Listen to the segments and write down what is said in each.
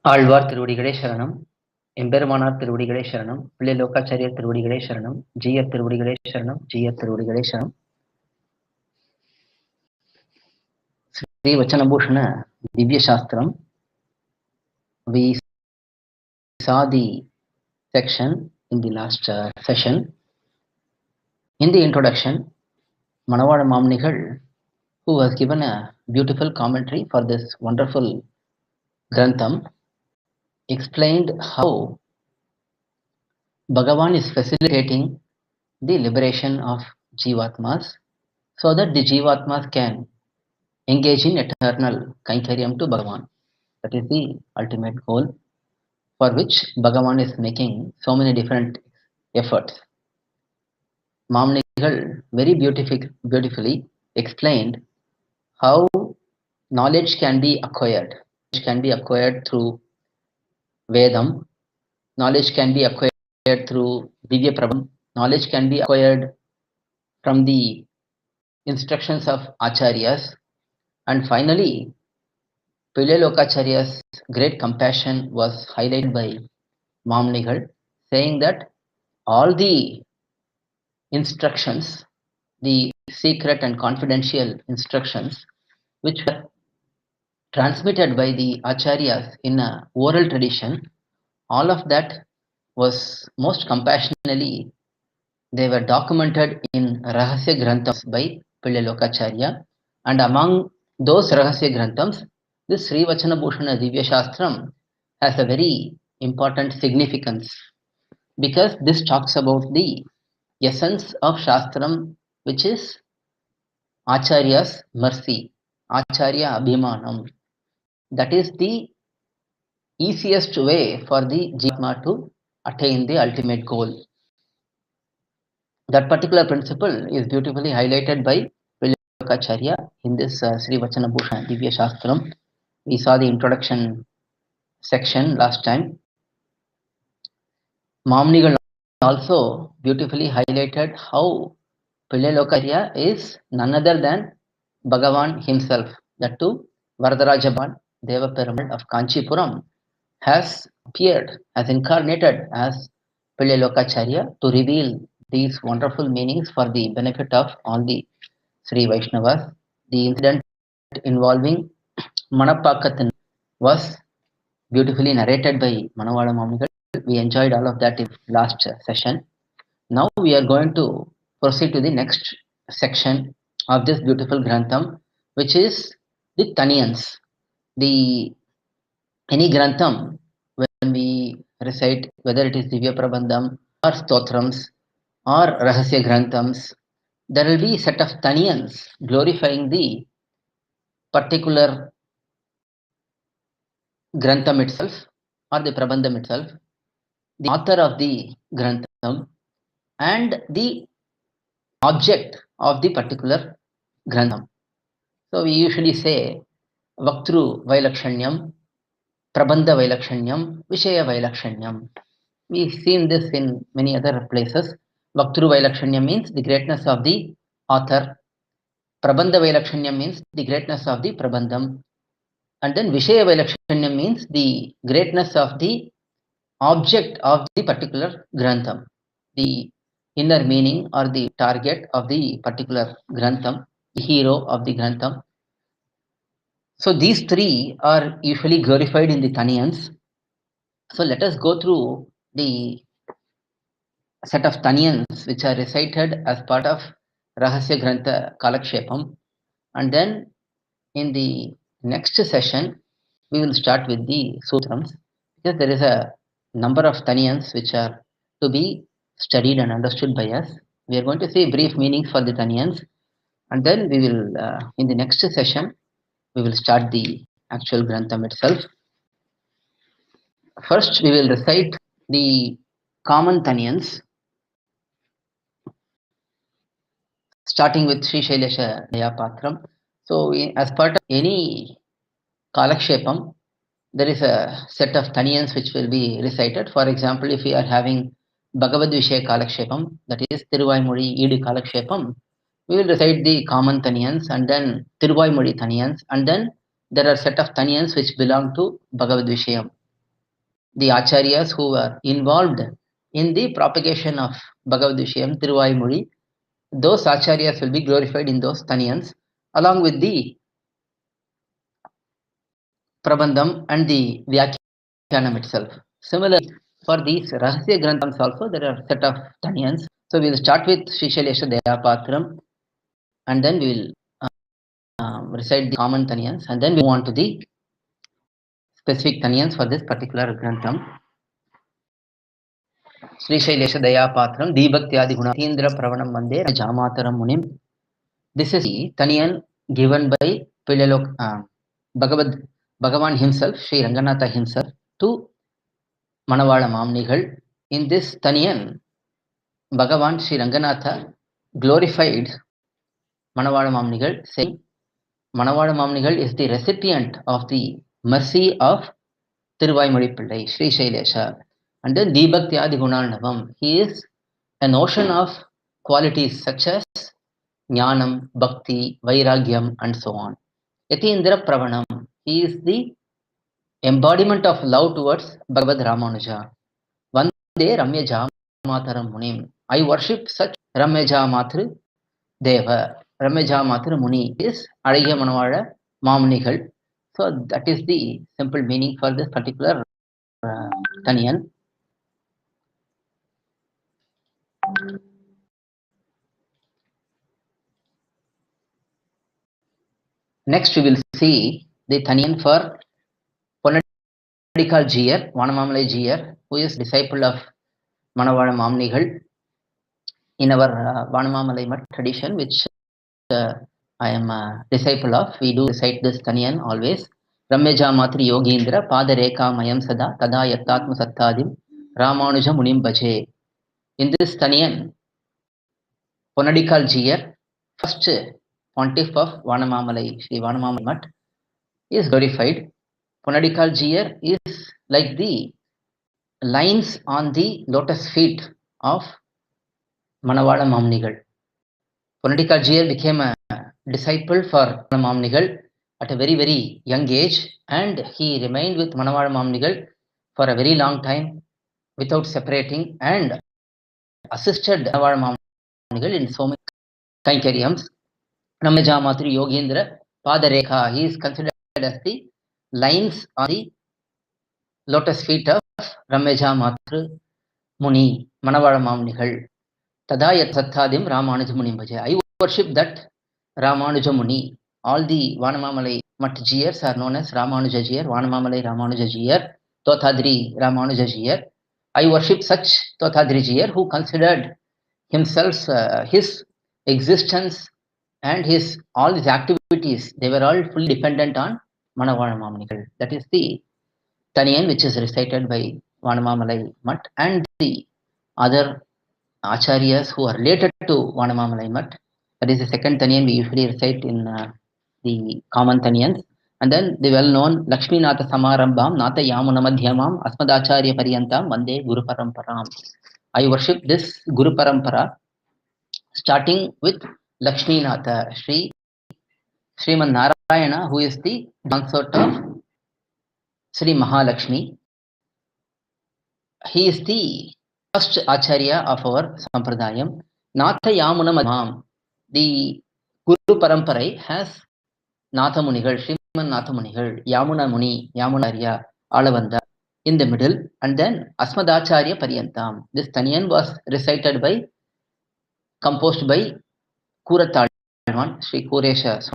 ஆழ்வார் திருவடிகளே சரணம். எம்பெருமானார் திருவடிகளே சரணம். பிள்ளை லோகாச்சாரியர் திருவடிகளே சரணம். ஜீயர் திருவடிகளே சரணம். ஜீயர் திருவடிகளே சரணம். ஸ்ரீ வச்சனபூஷண திவ்ய சாஸ்திரம். We saw the section in the last session. In the introduction, Manavada Mamnigal, who was given a beautiful commentary for this wonderful Grantham, explained how Bhagavan is facilitating the liberation of Jivatmas so that the Jivatmas can engage in eternal Kainkaryam to Bhagavan. That is the ultimate goal for which Bhagavan is making so many different efforts. Mamnigal very beautifully explained how knowledge can be acquired. Knowledge can be acquired through Vedam. Knowledge can be acquired through Divya Prabham. Knowledge can be acquired from the instructions of Acharyas. And finally, Pillai lOkAchArya's great compassion was highlighted by Mamnigal, saying that all the instructions, the secret and confidential instructions, which were transmitted by the Acharyas in a oral tradition, all of that was most compassionately, they were documented in Rahasya Granthams by Pillai lOkAchArya. And among those Rahasya Granthams, this SrIvachana bhUshaNam Divya Shastram has a very important significance, because this talks about the essence of Shastram, which is Acharya's mercy, Acharya abhirAma. That is the easiest way for the Jivatma to attain the ultimate goal. That particular principle is beautifully highlighted by lOkAchArya in this SrIvachana bhUshaNam Divya Shastram. We saw the introduction section last time. Mamnigal also beautifully highlighted how Pillai lOkAchArya is none other than Bhagavan himself. That too, Varadarajaban Deva Perumal of Kanchipuram has appeared, has incarnated as Pillai lOkAchArya to reveal these wonderful meanings for the benefit of all the Sri Vaishnavas. The incident involving Manapakathan was beautifully narrated by Manavada Mamnigal. We enjoyed all of that in last session. Now we are going to proceed to the next section of this beautiful Grantham, which is the thaniyans. Any Grantham, when we recite, whether it is Divya Prabandham or Stotrams or Rahasya Granthams, there will be a set of thaniyans glorifying the particular Grantham itself or the Prabandham itself, the author of the Grantham, and the object of the particular Grantham. So we usually say Vaktru Vailakshanyam, Prabandha Vailakshanyam, Vishaya Vailakshanyam. We've seen this in many other places. Vaktru Vailakshanyam means the greatness of the author. Prabandha Vailakshanyam means the greatness of the Prabandham. And then Vishaya Vailakshanyam means the greatness of the object of the particular Grantham, the inner meaning or the target of the particular Grantham, the hero of the Grantham. So these three are usually glorified in the thaniyans. So let us go through the set of thaniyans which are recited as part of Rahasya Grantha Kalakshepam. And then in the next session, we will start with the sutrams, because there is a number of thaniyans which are to be studied and understood by us. We are going to see brief meanings for the thaniyans, and then we will, in the next session, we will start the actual Grantham itself. First, we will recite the common thaniyans, starting with Sri Shailesha Dayapatram. So, as part of any Kalakshepam, there is a set of thaniyans which will be recited. For example, if we are having Bhagavad Vishaya Kalakshepam, that is Thiruvaimozhi Eedu Kalakshepam, we will recite the common thaniyans and then Thiruvaimozhi thaniyans, and then there are set of thaniyans which belong to Bhagavad Vishayam. the acharyas who were involved in the propagation of Bhagavad Vishayam, Thiruvaimozhi, those acharyas will be glorified in those thaniyans along with the Prabandham and the Vyakyanam itself. Similarly, for these Rahasya Granthams also, there are a set of thaniyans. So we will start with Srishailesha Dayapatram and then we will recite the common thaniyans and then we move on to the specific thaniyans for this particular Grantham. Srishailesha Dayapatram Dibhaktyadi Gunatindra Pravanam Mande Jamataram Munim. This is the thaniyan given by Bhagavan himself, Sri Ranganatha himself, to Manavada Mamnigal. In this thaniyan, Bhagavan Sri Ranganatha glorified Manavada Mamnigal, saying Manavada Mamnigal is the recipient of the mercy of Thiruvaimozhi Pillai, Sri Shailesha. And then Dibhaktyadi Gunarnavam, he is an ocean of qualities such as Jnanam, Bhakti, Vairagyam, and so on. Yatindra Pravanam, he is the embodiment of love towards Bhagavad Ramanuja. Vande Ramya Jamataram Munim. I worship such Ramya Jamatru Deva. Ramya Jamatru Muni is Adaya Manavada Mamnigal. So that is the simple meaning for this particular thaniyan. Next we will see the thaniyan for Ponadikal Jiyar, Vanamamalai Jiyar, who is disciple of Manavada Mamnigal. In our Vanamamalai Mat tradition, which I am a disciple of, we do recite this thaniyan always. Ramyaja Matri Yogindra Pada Reka Mayam Sada Tada Yattatma Sattadim Ramanuja Munim Bhaje. In this thaniyan, Ponadikal Jiyar, first pontiff of Vanamamalai, Sri Vanamamalai Mat, is glorified. Ponadikal Jiyar is like the lines on the lotus feet of Manavada Mamnigal. Ponadikal Jiyar became a disciple for Mamnigal at a very, very young age, and he remained with Manavada Mamnigal for a very long time without separating and assisted Manavada Mamnigal in so many Kainkaryams. Ramyaja Matri Yogindra Padarekha, he is considered as the lines on the lotus feet of Ramyaja Matri Muni, Manavada Mamnigal. Tadayat Satthadim Ramanuja Munim Bhaje. I worship that Ramanuja Muni. All the Vanamamalai Mat Jiyars are known as Ramanuja Jiyar, Vanamamalai Ramanuja Jiyar, Tothadri Ramanuja Jiyar. I worship such Tothadri Jiyar who considered himself, his existence and his all his activities, they were all fully dependent on Manavada Mamnigal. That is the thaniyan which is recited by Vanamamalai Mat and the other acharyas who are related to Vanamamalai Mat. That is the second thaniyan we usually recite in the common thaniyans. And then the well-known Lakshmi Natha Samarambham Natha Yamuna Madhyamam Asmadacharya Paryantam Vande Guru Paramparam. I worship this Guru Parampara starting with Lakshmi Natha, Sriman Narayana, who is the consort of Sri Mahalakshmi. He is the first Acharya of our Sampradayam. Natha Yamuna Madhyamam. The Guru Paramparai has Natha Munigal, Sriman Natha Munigal, Yamuna Muni, Yamunarya, Alavanda in the middle, and then Asmadacharya Paryantam. This thaniyan was recited by, composed by kUra Talman, Sri Kuresha.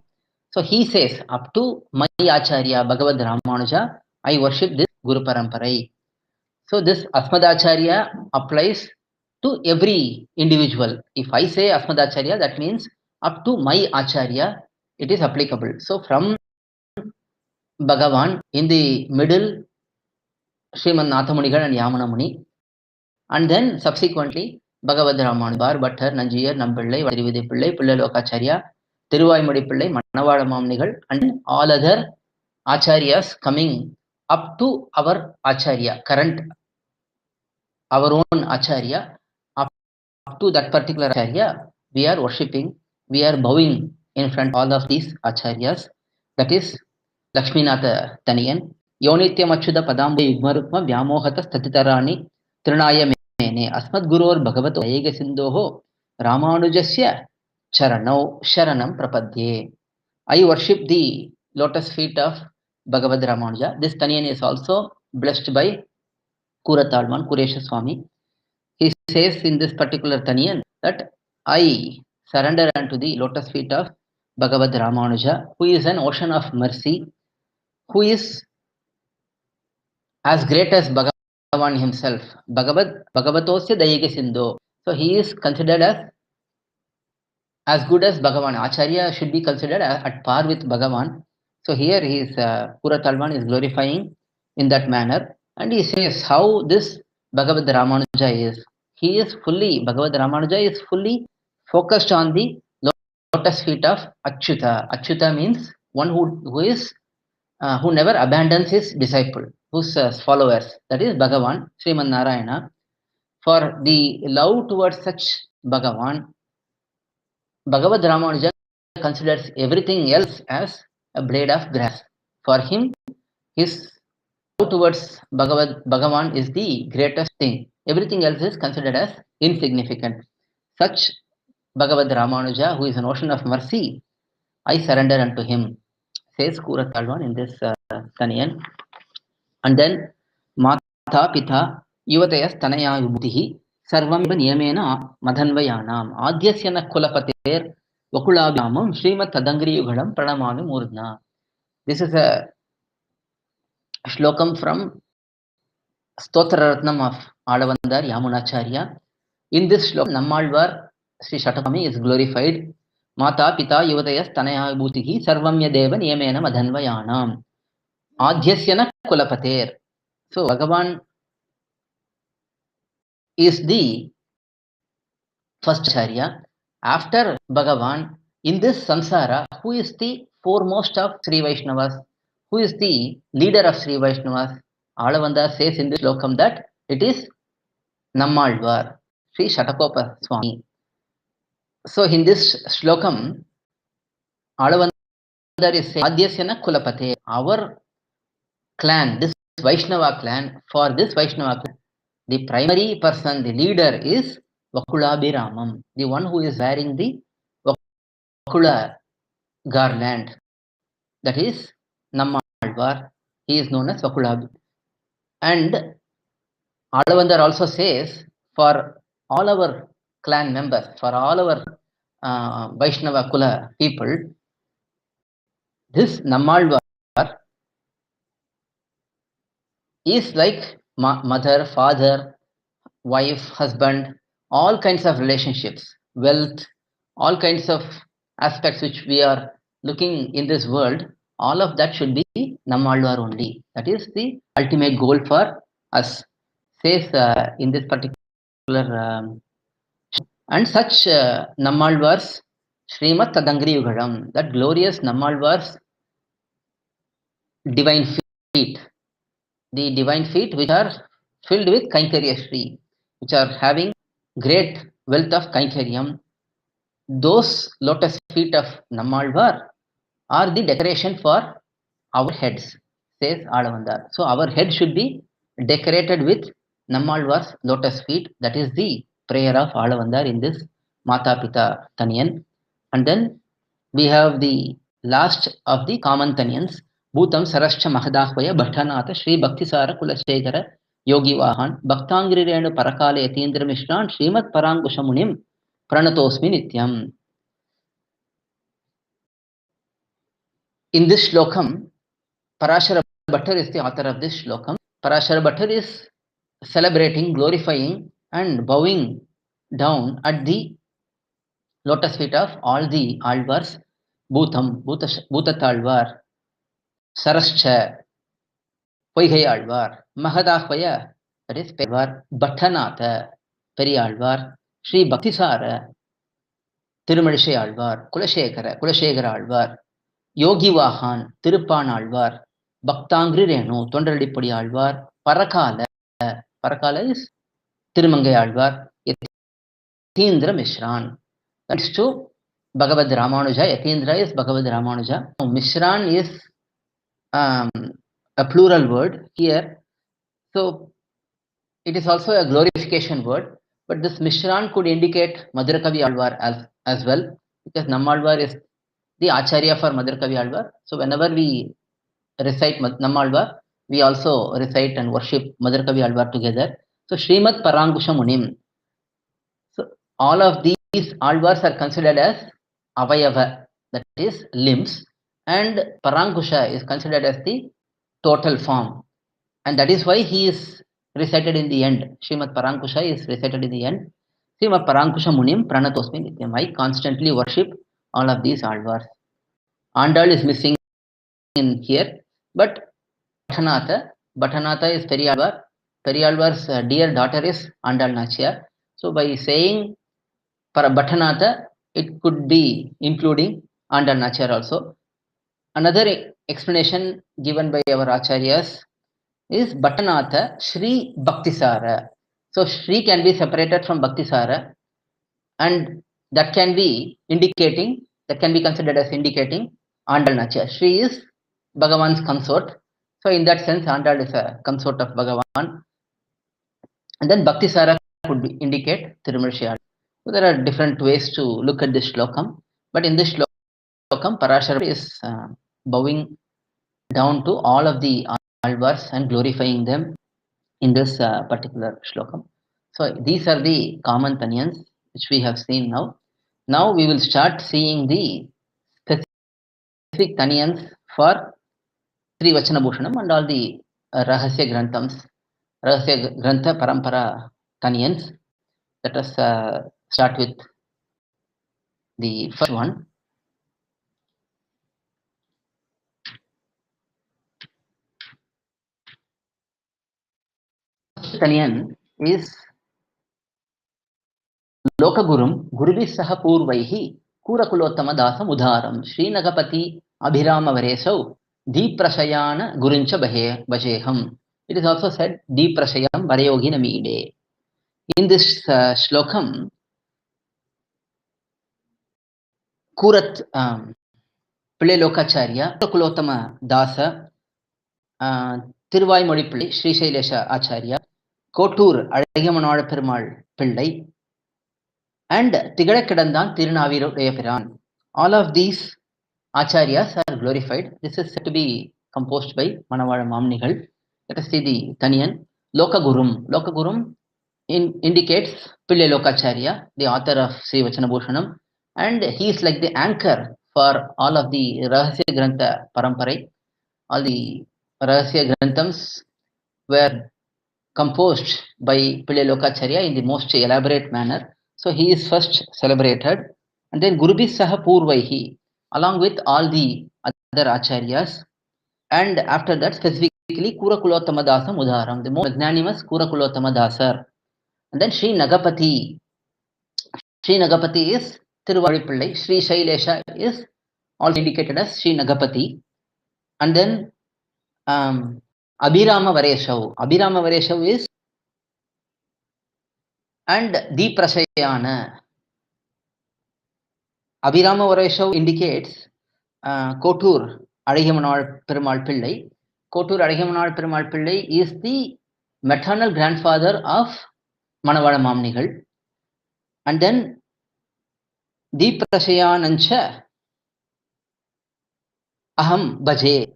So he says, up to my Acharya Bhagavad Ramanuja, I worship this Guru Paramparai. So this Asmadacharya applies to every individual. If I say Asmadacharya, that means up to my Acharya, it is applicable. So from Bhagavan, in the middle, Sriman Natha Munigal and Yamuna Muni, and then subsequently Bhagavad Ramanuja, Bhattar, Nanjiyar, Nampillai, Varivide Pillai, lOkAchArya, Thiruvaimozhi Pillai, Manavada Mamnigal, and all other Acharyas coming up to our Acharya, current, our own Acharya, up to that particular Acharya, we are worshipping, we are bowing in front of all of these Acharyas. That is Lakshminatha Thaniyan. Yonityamachyuda padambe yugmarukma vyamohata statitarani trinaya mene asmadguror bhagavato ayega sindoho Ramanujasya charanau sharanam prapadye. I worship the lotus feet of Bhagavad Ramanuja. This Taniyan is also blessed by Kura Kuresha Swami. He says in this particular Taniyan that I surrender unto the lotus feet of Bhagavad Ramanuja, who is an ocean of mercy, who is as great as Bhagavan himself. Bhagavatosya Dayage Sindho. So he is considered as good as Bhagavan. Acharya should be considered at par with Bhagavan. So here he is, Kura is glorifying in that manner, and he says how this Bhagavad Ramanuja is. Bhagavad Ramanuja is fully focused on the lotus feet of Achyuta. Achyuta means one who never abandons his disciple, whose followers. That is Bhagavan, Sriman Narayana. For the love towards such Bhagavan, Bhagavad Ramanuja considers everything else as a blade of grass. For him, his love towards Bhagavan is the greatest thing. Everything else is considered as insignificant. Such Bhagavad Ramanuja, who is an ocean of mercy, I surrender unto him, says Kura in this Taniyan. And then Mata Pita Yuvatayas Tanaya Vibhutihi Sarvam Niyamena Madhanvayanam Adhyasya Kulapater Vakulabhyamam Srimad Tadangri Yugadam Pranamami Murdna. This is a shlokam from Stotra Ratnam of Alavandar Yamunacharya. In this shlokam, Nammalvar Sri Shatakami is glorified. Mata Pita Yuvatayas Tanaya Vibhutihi Sarvamya Deva Niyamena Madhanvayanam Adhyasya Kulapater. So Bhagavan is the first Acharya. After Bhagavan, in this samsara, who is the foremost of Sri Vaishnavas? Who is the leader of Sri Vaishnavas? Alavandar says in this lokam that it is Nammalvar, Sri Shatakopa Swami. So in this slokam, Alavandar is saying, Adhyasya Kulapate, our clan, this Vaishnava clan, for this Vaishnava clan, the primary person, the leader is abhirAma, the one who is wearing the Vakula garland. That is Nammalvar. He is known as Vakula. And Alavandar also says, for all our clan members, for all our Vaishnava Kula people, this Nammalvar is like mother, father, wife, husband, all kinds of relationships, wealth, all kinds of aspects which we are looking in this world, all of that should be Nammalvar only. That is the ultimate goal for us, says in this particular. And such Nammalvar's Srimad Tadangri Yugadam, that glorious Nammalvar's divine feet, the divine feet which are filled with Kaikarya Shri, which are having great wealth of Kaikaryam, those lotus feet of Nammalvar are the decoration for our heads, says Alavandar. So our head should be decorated with Nammalvar's lotus feet. That is the prayer of Alavandar in this Mata Pita Taniyan. And then we have the last of the common Taniyans, Bhutam Sarascha Mahadahvaya Bhattanatha Sri Bhaktisara Kulashekara Yogi Vahan Bhaktangri Renu Parakale Yatindra Mishran Srimat Parangushamunim Pranatosmi Nityam. In this shlokam, Parashara Bhattar is the author of this shlokam. Parashara Bhattar is celebrating, glorifying and bowing down at the lotus feet of all the Alvars, Bhutam, Bhutatalvar, Sarascha, Poigai Alvar, Mahadahvaya, that is Pervar, Bhattanatha, Periyalvar, Sri Bhaktisara, Tirumalisai Alvar, Kulashekara Alvar, Yogi Vahan, Tiruppan Alvar, Bhaktangri Renu, Tondaralipudi Alvar, Parakala is Tirumangai Alvar, Yatindra Mishran. That's true. Bhagavad Ramanuja, Yatindra is Bhagavad Ramanuja. Mishran is a a plural word here. So it is also a glorification word, but this Mishran could indicate Madhurakavi Alvar as well, because Nammalvar is the Acharya for Madhurakavi Alvar. So whenever we recite Nammalvar, we also recite and worship Madhurakavi Alvar together. So Srimad Parangusha Munim. So all of these Alvars are considered as Avayava, that is limbs, and Parangusha is considered as the total form. And that is why he is recited in the end. Srimad Parankusha is recited in the end. Srimad Parankusha Munim Pranatosmi Nityam. I constantly worship all of these alvars. Andal is missing in here, but Bhattanatha is Periyalvar. Periyalvar's dear daughter is Andal Nachiyar. So by saying Bhattanatha, it could be including Andal Nachiyar also. Another explanation given by our Acharyas is Bhattanatha Sri Bhaktisara. So Sri can be separated from Bhaktisara, and that can be considered as indicating Andal Nachya. Sri is Bhagavan's consort. So in that sense, Andal is a consort of Bhagavan. And then Bhaktisara could indicate Tirumurshi. So there are different ways to look at this shlokam. But in this shlokam, Parashara is bowing down to all of the alvars and glorifying them in this particular shlokam. So these are the common thaniyans which we have seen now. Now we will start seeing the specific thaniyans for SrIvachana bhUshaNam and all the Rahasya Granthams, Rahasya Grantha Parampara thaniyans. Let us start with the first one. Thaniyan is lOkAgurum gurubissaha pUrvai kUra dhAsam udhAram SrInagapathi abhirAma varESau dhIprasayAna guruncha bhajEham. It is also said dhIprasayam varayOgi namIdE. In this shlokam, Kurat lOkAchArya, kulOththama Dasa, Tiruvai Pillai, SrIshailesha Acharya, Kotur Azhigamanada Perumal Pillai, and Tigadakidandan Tirunaviruடைய Piran. All of these Acharyas are glorified. This is said to be composed by Manavada Mamnigal. Let us see the Thaniyan. lOkAgurum. lOkAgurum indicates Pillai lOkAchArya, the author of SrIvachana bhUshaNam, and he is like the anchor for all of the Rahasya Grantha Paramparai. All the Rahasya Granthams were composed by Pillai lOkAchArya in the most elaborate manner. So he is first celebrated, and then gurubissaha pUrvai, along with all the other acharyas, and after that specifically kulOththama dhAsam udhAram, the most magnanimous kulOththama dhAsar, and then SrInagapathi. SrInagapathi is Tiruvai Pillai. SrIshailesha is also indicated as SrInagapathi, and then abhirAma varESau. abhirAma varESau is and dhIprasayAna. abhirAma varESau indicates Kotur Azhigamanada Perumal Pillai. Kotur Azhigamanada Perumal Pillai is the maternal grandfather of Manavada Mamnigal. And then dhIpraSayAnancha aham bhaje.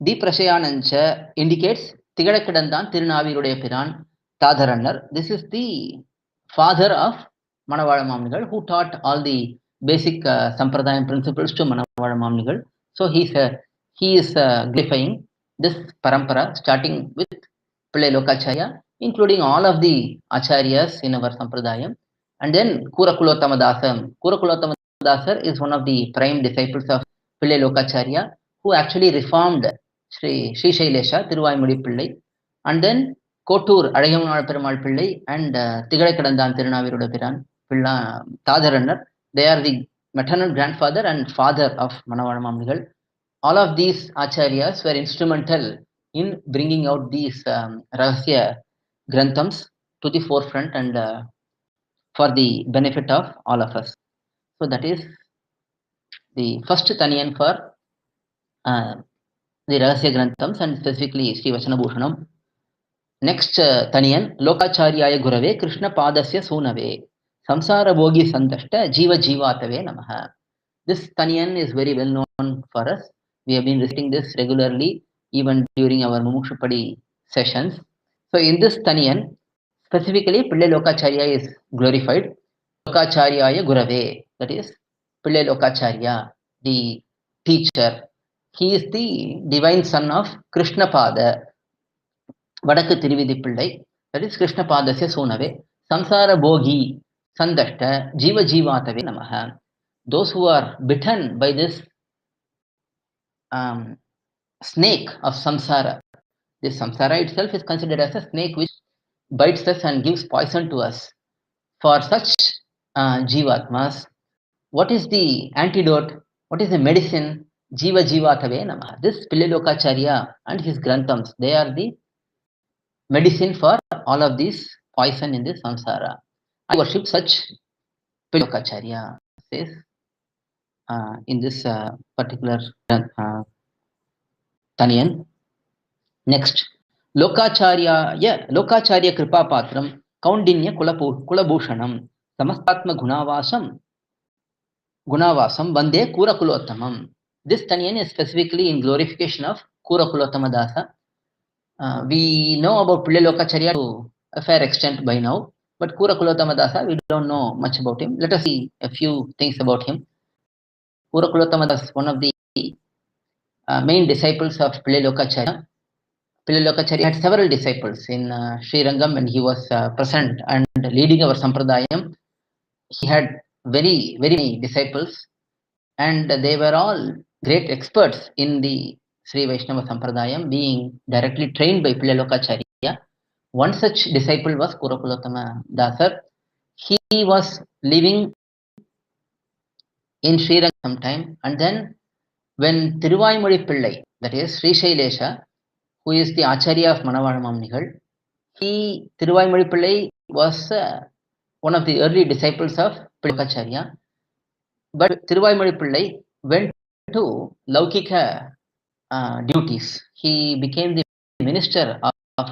dhIpraSayAnancha indicates Tigadakidandan Tirunaviruடைய Piran Tadharannar. This is the father of Manavada Mamnigal, who taught all the basic sampradayam principles to Manavada Mamnigal. So he is glorifying this parampara, starting with Pillai lOkAchArya, including all of the acharyas in our sampradayam, and then kulOththama Dhasam. kulOththama Dhasar is one of the prime disciples of Pillai lOkAchArya, who actually reformed Srishailesha Tiruvai Pillai, and then Kotur Azhigamanada Perumal Pillai and Tigadakidandan Tirunaviruடைய Piran Tadharannar. They are the maternal grandfather and father of Manavada Mamnigal. All of these acharyas were instrumental in bringing out these Rahasya Granthams to the forefront and for the benefit of all of us. So that is the first Thaniyan for the Rahasya Granthams and specifically SrIvachana bhUshaNam. Next Thaniyan, lOkAchAryaaya gurave krishNapAdhasya sUnavE samsAra bhOgi santashta jiva jivatave namaha. This Thaniyan is very well known for us. We have been reciting this regularly even during our Mumukshupadi sessions. So in this Thaniyan, specifically Pillai lOkAchArya is glorified. lOkAchAryaaya gurave, that is Pillai lOkAchArya, the teacher. He is the divine son of krishNapada, Vadakku Tiruvidi Pillai, that is krishNapAdhasya sUnavE, samsara bhOgi sandashta jiva jivatave namaha. Those who are bitten by this snake of samsara. This samsara itself is considered as a snake which bites us and gives poison to us. For such jivatmas, what is the antidote? What is the medicine? Jiva jivatave namaha. This Pillai lOkAchArya and his granthams, they are the medicine for all of these poison in this samsara. I worship such Pillai lOkAchArya, says in this particular Taniyan. Next, lOkAchArya kripa patram kaundinya kulabhushanam samastatma gunavasam vande kUra kulOththama. This Taniyan is specifically in glorification of kUra kulOththama Dasa. We know about Pillai lOkAchArya to a fair extent by now, but kUra kulOththama Dasa, we don't know much about him. Let us see a few things about him. kUra kulOththama Dasa, one of the main disciples of Pillai lOkAchArya. Pillai lOkAchArya had several disciples in Srirangam when he was present and leading our Sampradayam. He had very many disciples, and they were all great experts in the Sri Vaishnava Sampradayam, being directly trained by Pillai lOkAchArya. One such disciple was kUra kulOththama Dasa. He was living in Srirangam sometime, and then when Thiruvaimozhi Pillai, that is Sri Shailesha, who is the Acharya of Manavadamamnigal, Thiruvaimozhi Pillai was one of the early disciples of Pillai lOkAchArya. But Thiruvaimozhi Pillai went to Laukika duties. He became the minister of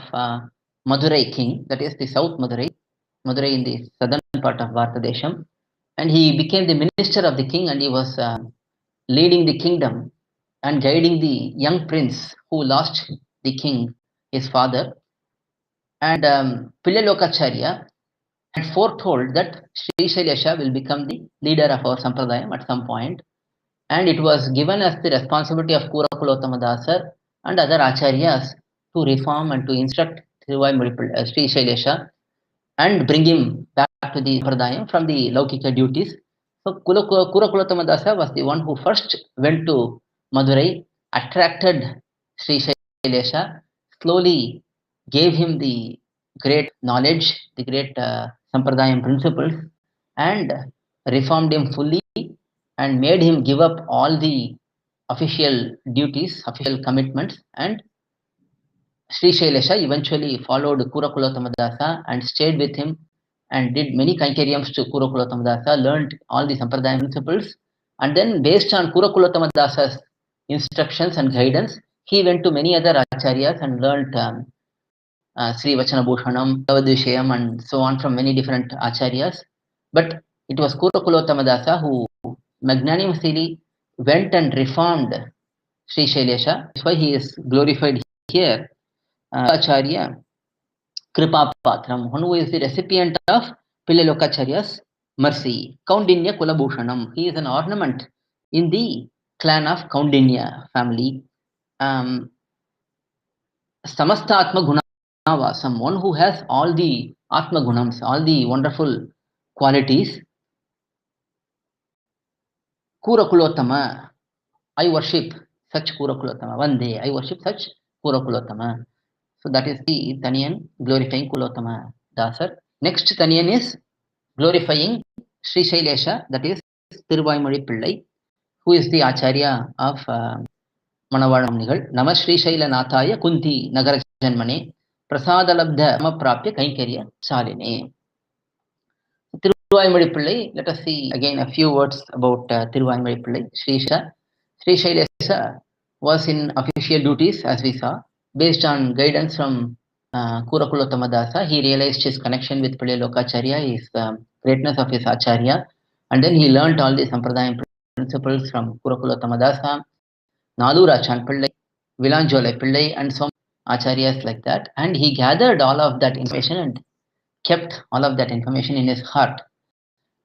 Madurai king, that is the South Madurai in the southern part of Bharatadesham. And he became the minister of the king, and he was leading the kingdom and guiding the young prince who lost the king, his father. And Pillai lOkAchArya had foretold that Sri Shailesha will become the leader of our Sampradayam at some point, and it was given as the responsibility of kUra kulOththama Dasa and other Acharyas to reform and to instruct Thiruvaimozhi Sri Shailesha and bring him back to the Sampradayam from the Laukika duties. So kUra kulOththama Dasa was the one who first went to Madurai, attracted Sri Shailesha, slowly gave him the great knowledge, the great Sampradayam principles, and reformed him fully and made him give up all the official duties, official commitments. And Sri Shailesha eventually followed kUra kulOththama Dasa and stayed with him and did many kainkariams to kUra kulOththama Dasa, learned all the Sampradayam principles, and then based on kUra kulOththama Dasa's instructions and guidance, he went to many other acharyas and learned SrIvachana bhUshaNam, Vishayam, and so on from many different acharyas. But it was kUra kulOththama Dasa who magnanimously went and reformed Sri Shailesha. That's why he is glorified here. Acharya Kripa Patram, one who is the recipient of Pillai lOkAchArya's mercy. Kaundinya Kulabhushanam. He is an ornament in the clan of Kaundinya family. Samasta Atma Gunavasam, one who has all the Atma Gunams, all the wonderful qualities. kUra kulOththama, I worship such kUra kulOththama. One day I worship such kUra kulOththama. So that is the Taniyan glorifying kulOththama Dasa. Next Taniyan is glorifying Sri Shailesha, that is Thiruvaimozhi Pillai, who is the Acharya of Manavadamnigal. Nama Sri Shaila Nathaya Kunti Nagara Janmane Prasadalabdha Prapya Kaikarya Saline. Thiruvaimozhi Pillai, let us see again a few words about Thiruvaimozhi Pillai. Sri Shailesha was in official duties, as we saw. Based on guidance from kulOththama, he realized his connection with lOkAchArya, his greatness of his Acharya, and then he learnt all the Sampradayam principles from kulOththama, Nalurachan Pillai, Vilanjolai Pillai, and so Acharyas like that. And he gathered all of that information and kept all of that information in his heart.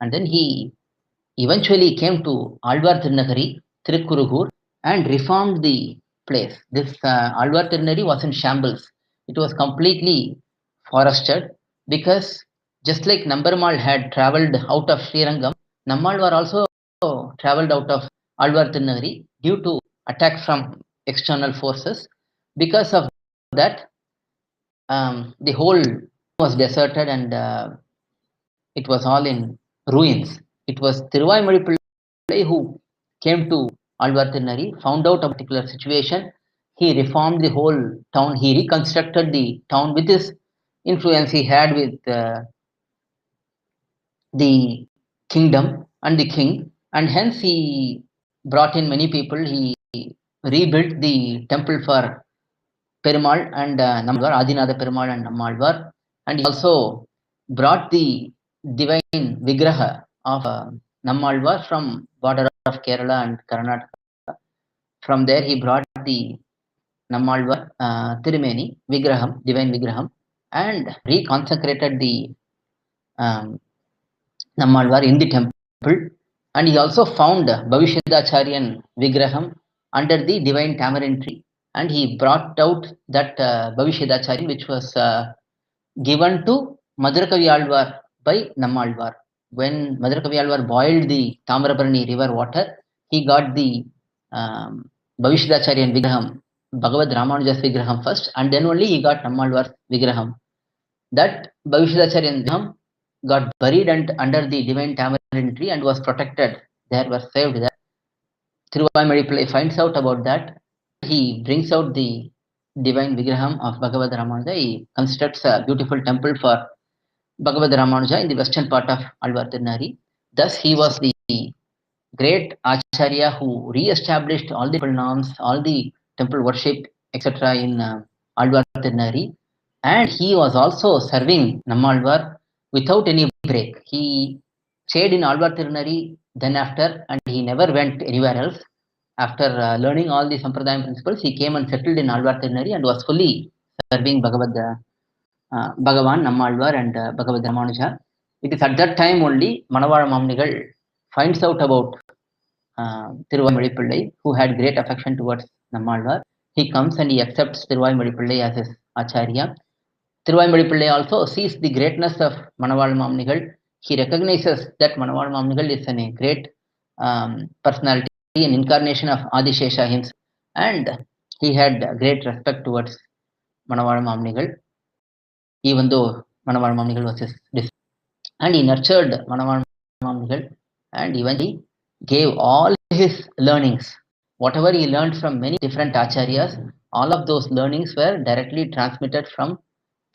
And then he eventually came to Alvar Tirunagari, Tirukkurugur, and reformed the place. This Alvar Tirunagari was in shambles. It was completely forested because just like Nambarmal had travelled out of Srirangam, Nammalvar also travelled out of Alvar Tirunagari due to attack from external forces. Because of that, the whole was deserted and it was all in ruins. It was Thiruvaimozhi Pillai who came to Alvar Tirunagari, found out a particular situation. He reformed the whole town. He reconstructed the town with his influence he had with the kingdom and the king, and hence he brought in many people. He rebuilt the temple for Perumal and Nammalvar, Adinatha Perumal and Nammalvar, and he also brought the divine Vigraha of Nammalvar from border of Kerala and Karnataka. From there he brought the Nammalvar Tirumeni Vigraham, divine Vigraham, and reconsecrated the um, Nammalvar in the temple, and he also found bhUshaNam Vigraham under the divine tamarind tree, and he brought out that bhUshaNam which was given to Madurakaviyalvar by Nammalvar. When Madurakaviyalvar boiled the Tamarabarani river water, he got the bhUshaNam Vigraham, Bhagavad Ramanuja's Vigraham first, and then only he got Nammalvar's Vigraham. That bhUshaNam Vigraham got buried and under the divine tamarind tree and was protected. There was saved there. Thiruvaimozhi Pillai finds out about that. He brings out the divine Vigraham of Bhagavad Ramanuja. He constructs a beautiful temple for Bhagavad Ramanuja in the western part of Alvar Tirunagari. Thus, he was the great Acharya who re-established all the temple norms, all the temple worship, etc. in Alvar Tirunagari. And he was also serving Nammalvar without any break. He stayed in Alvar Tirunagari then after, and he never went anywhere else. After learning all the Sampradayam principles, he came and settled in Alvar Tirunagari and was fully serving Bhagavan Nammalvar and Bhagavad Ramanuja. It is at that time only Manavara Mamnigal finds out about Thiruvaimozhi Pillai, who had great affection towards Nammalvar. He comes and he accepts Thiruvaimozhi Pillai as his Acharya. Thiruvaimozhi Pillai also sees the greatness of Manaval Mamnigal. He recognizes that Manaval Mamnigal is a great personality, an incarnation of Adishesha himself, and he had great respect towards Manaval Mamnigal, even though Manaval Mamnigal was his disciple. And he nurtured Manaval Mamnigal and eventually gave all his learnings. Whatever he learned from many different acharyas, all of those learnings were directly transmitted from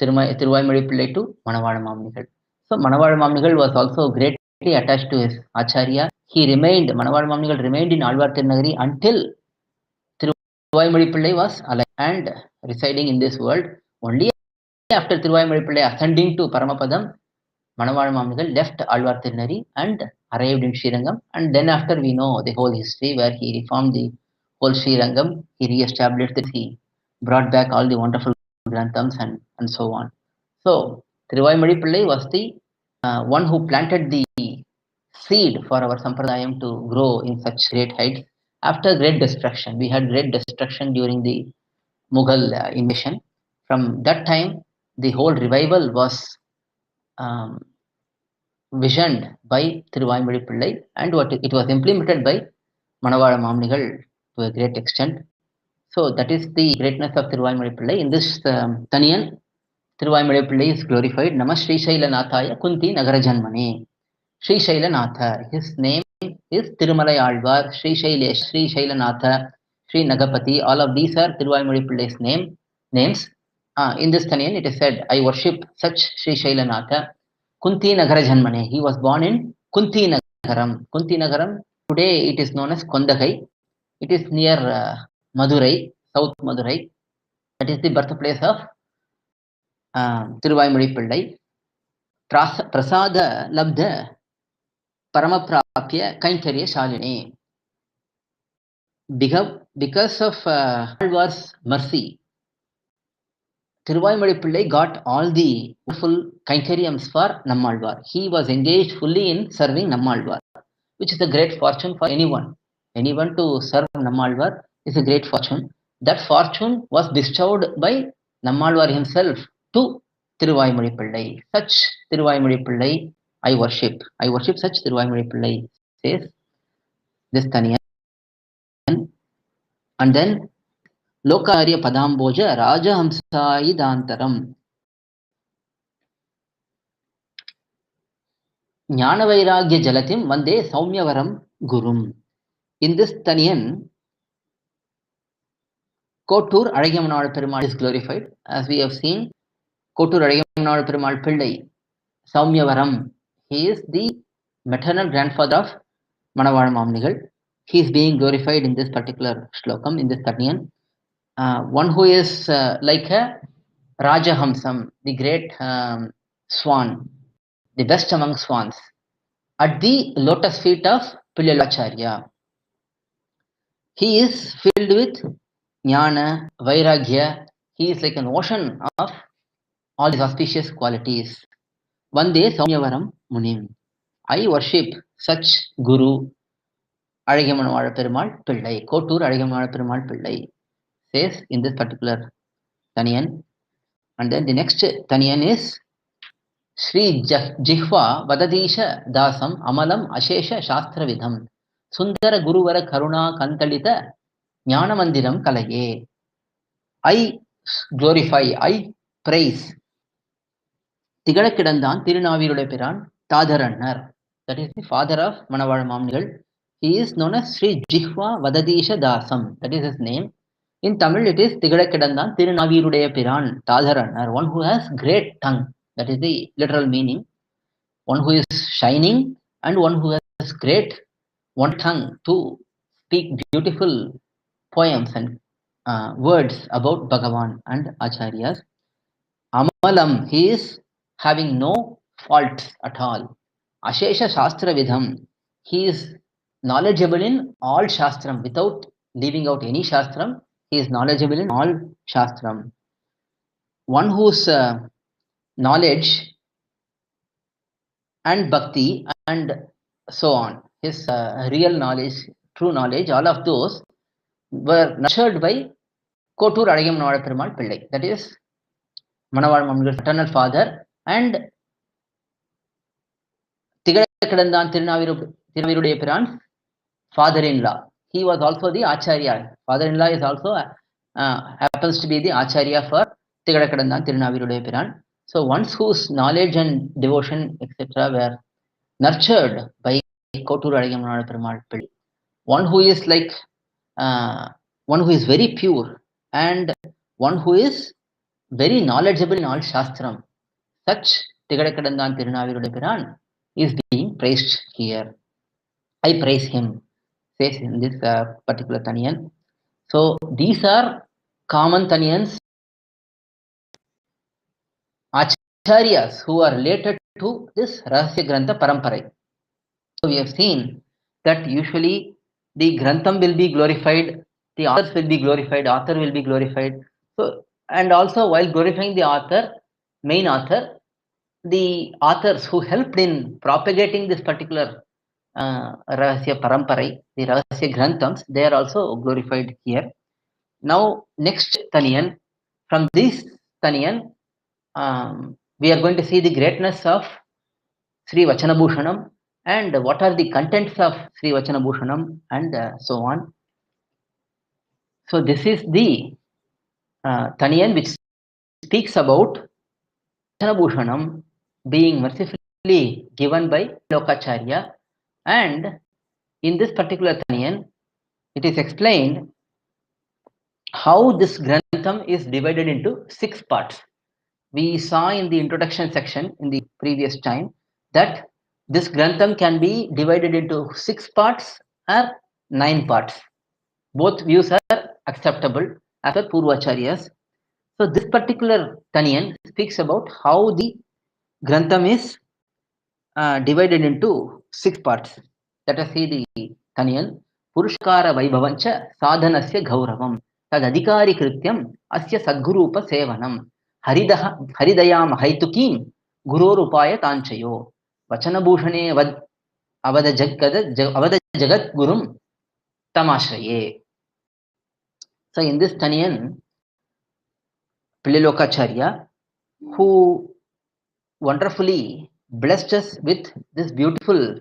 Thiruvaimozhi Pillai to Manavada Mamnigal. So Manavada Mamnigal was also greatly attached to his acharya. Manavada Mamnigal remained in Alvar Tirunagari until Thiruvaimozhi Pillai was alive and residing in this world. Only after Thiruvaimozhi Pillai ascending to Paramapadam, Manavada Mamnigal left Alvar Tirunagari and arrived in Srirangam, and then after we know the whole history where he reformed the whole Srirangam, he re-established it, he brought back all the wonderful granthams and so on. So Thiruvaimozhi Pillai was the one who planted the seed for our Sampradayam to grow in such great heights after great destruction. We had great destruction during the Mughal invasion. From that time, the whole revival was visioned by Thiruvaimozhi Pillai, and it was implemented by Manavada Mamnigal to a great extent. So that is the greatness of Thiruvaimozhi Pillai. In this Thaniyan, Thiruvaimozhi Pillai is glorified. Nama Sri Shailanathaya Kunti Nagara Janmane. Sri Shailanatha, his name is Tirumalai Alvar, Sri Shailesh, Sri Shailanatha, SrInagapathi. All of these are Thiruvaimozhi Pillai's names. In this Thaniyan, it is said, I worship such Sri Shailanatha. Kunti Nagara Janmane. He was born in Kunti Nagaram. Kunti Nagaram, today it is known as Kondagai. It is near Madurai, South Madurai. That is the birthplace of Tiruvayamudi Pillai. Prasada Labdha Paramaprapya Kainkarya Shalini. Because of Alvar's mercy, Tiruvayamudi Pillai got all the full Kainkaryams for Nammalvar. He was engaged fully in serving Nammalvar, which is a great fortune for anyone. Anyone to serve Nammalvar is a great fortune. That fortune was bestowed by Nammalvar himself to Tiruvayamudi Pillai. Such Tiruvayamudi Pillai I worship. I worship such Tiruvayamudi Pillai, says this Thaniyan. And then lOkAchArya Padamboja Rajahamsaidantaram Jnanavairagya Jalatim Vande Saumyavaram Gurum. In this Thaniyan, Kottur Azhagiyamanaval Perumal is glorified. As we have seen, Kottur Azhagiyamanaval Perumal Pillai, Saumyavaram, he is the maternal grandfather of Manavada Mamnigal. He is being glorified in this particular shlokam, in this Thaniyan. One who is like a Rajahamsam, the great swan, the best among swans, at the lotus feet of lOkAchArya. He is filled with jnana, vairagya. He is like an ocean of all these auspicious qualities. Vande Saumyavaram Munim. I worship such Guru Azhagiyamanaval Perumal Pillai, Kottur Azhagiyamanaval Perumal Pillai, says in this particular Thaniyan. And then the next Thaniyan is Sri Jihva Vadadisha Dasam Amalam Ashesha Shastra Vidham Sundara Guruvara Karuna Kantalita Jnanamandiram Kalaye. I glorify, I praise Tigadakidandan Tirunavirude Piran Tadharannar. That is the father of Manavada Mamnigal. He is known as Sri Jihva Vadadisha Dasam. That is his name. In Tamil, it is Tigadakidandan Tirunavirude Piran Tadharannar, one who has great tongue. That is the literal meaning. One who is shining and one who has great one tongue to speak beautiful poems and words about Bhagavan and Acharyas. Amalam, he is having no faults at all. Ashesha Shastra Vidham, he is knowledgeable in all Shastram without leaving out any Shastram. He is knowledgeable in all Shastram. One whose knowledge and bhakti and so on, his real knowledge, true knowledge, all of those were nurtured by Kottur Azhagiyamanaval Perumal Pillai. That is Manavada Mamnigal's paternal father, and Tigadakidandan Tirunavirude Piran's father-in-law. He was also the Acharya. Father-in-law is also happens to be the Acharya for Tigadakidandan Tirunavirude Piran. So ones whose knowledge and devotion, etc., were nurtured by Kottur Azhagiyamanaval Perumal Pillai. One who is like one who is very pure and one who is very knowledgeable in all Shastram. Such Tigadakidandan Tirunavirude Piran is being praised here. I praise him, says in this particular Thaniyan. So these are common Thaniyans, Acharyas who are related to this Rahasya Grantha Paramparai. So we have seen that usually the Grantham will be glorified, the authors will be glorified, author will be glorified. So, and also while glorifying the author, main author, the authors who helped in propagating this particular Rahasya Paramparai, the Rahasya Granthams, they are also glorified here. Now, next Thaniyan, from this Thaniyan, we are going to see the greatness of SrIvachana bhUshaNam and what are the contents of SrIvachana bhUshaNam and so on. So, this is the Thaniyan which speaks about SrIvachana bhUshaNam being mercifully given by lOkAchArya, and in this particular Thaniyan, it is explained how this Grantham is divided into 6 parts. We saw in the introduction section in the previous time that this Grantham can be divided into 6 parts or 9 parts. Both views are acceptable as per purvacharyas. So this particular Taniyan speaks about how the Grantham is divided into 6 parts. Let us see the Taniyan. Purushkara Vaibhavancha Sadhanasya Gauravam Tadadhikari Krityam Asya Sadgurupa Sevanam Haridayam Haitukim Gurorupaya Tanchayo Vachanabhushane Avada Jagat Gurum Tamashraye. So in this Taniyan, lOkAchArya, who wonderfully blessed us with this beautiful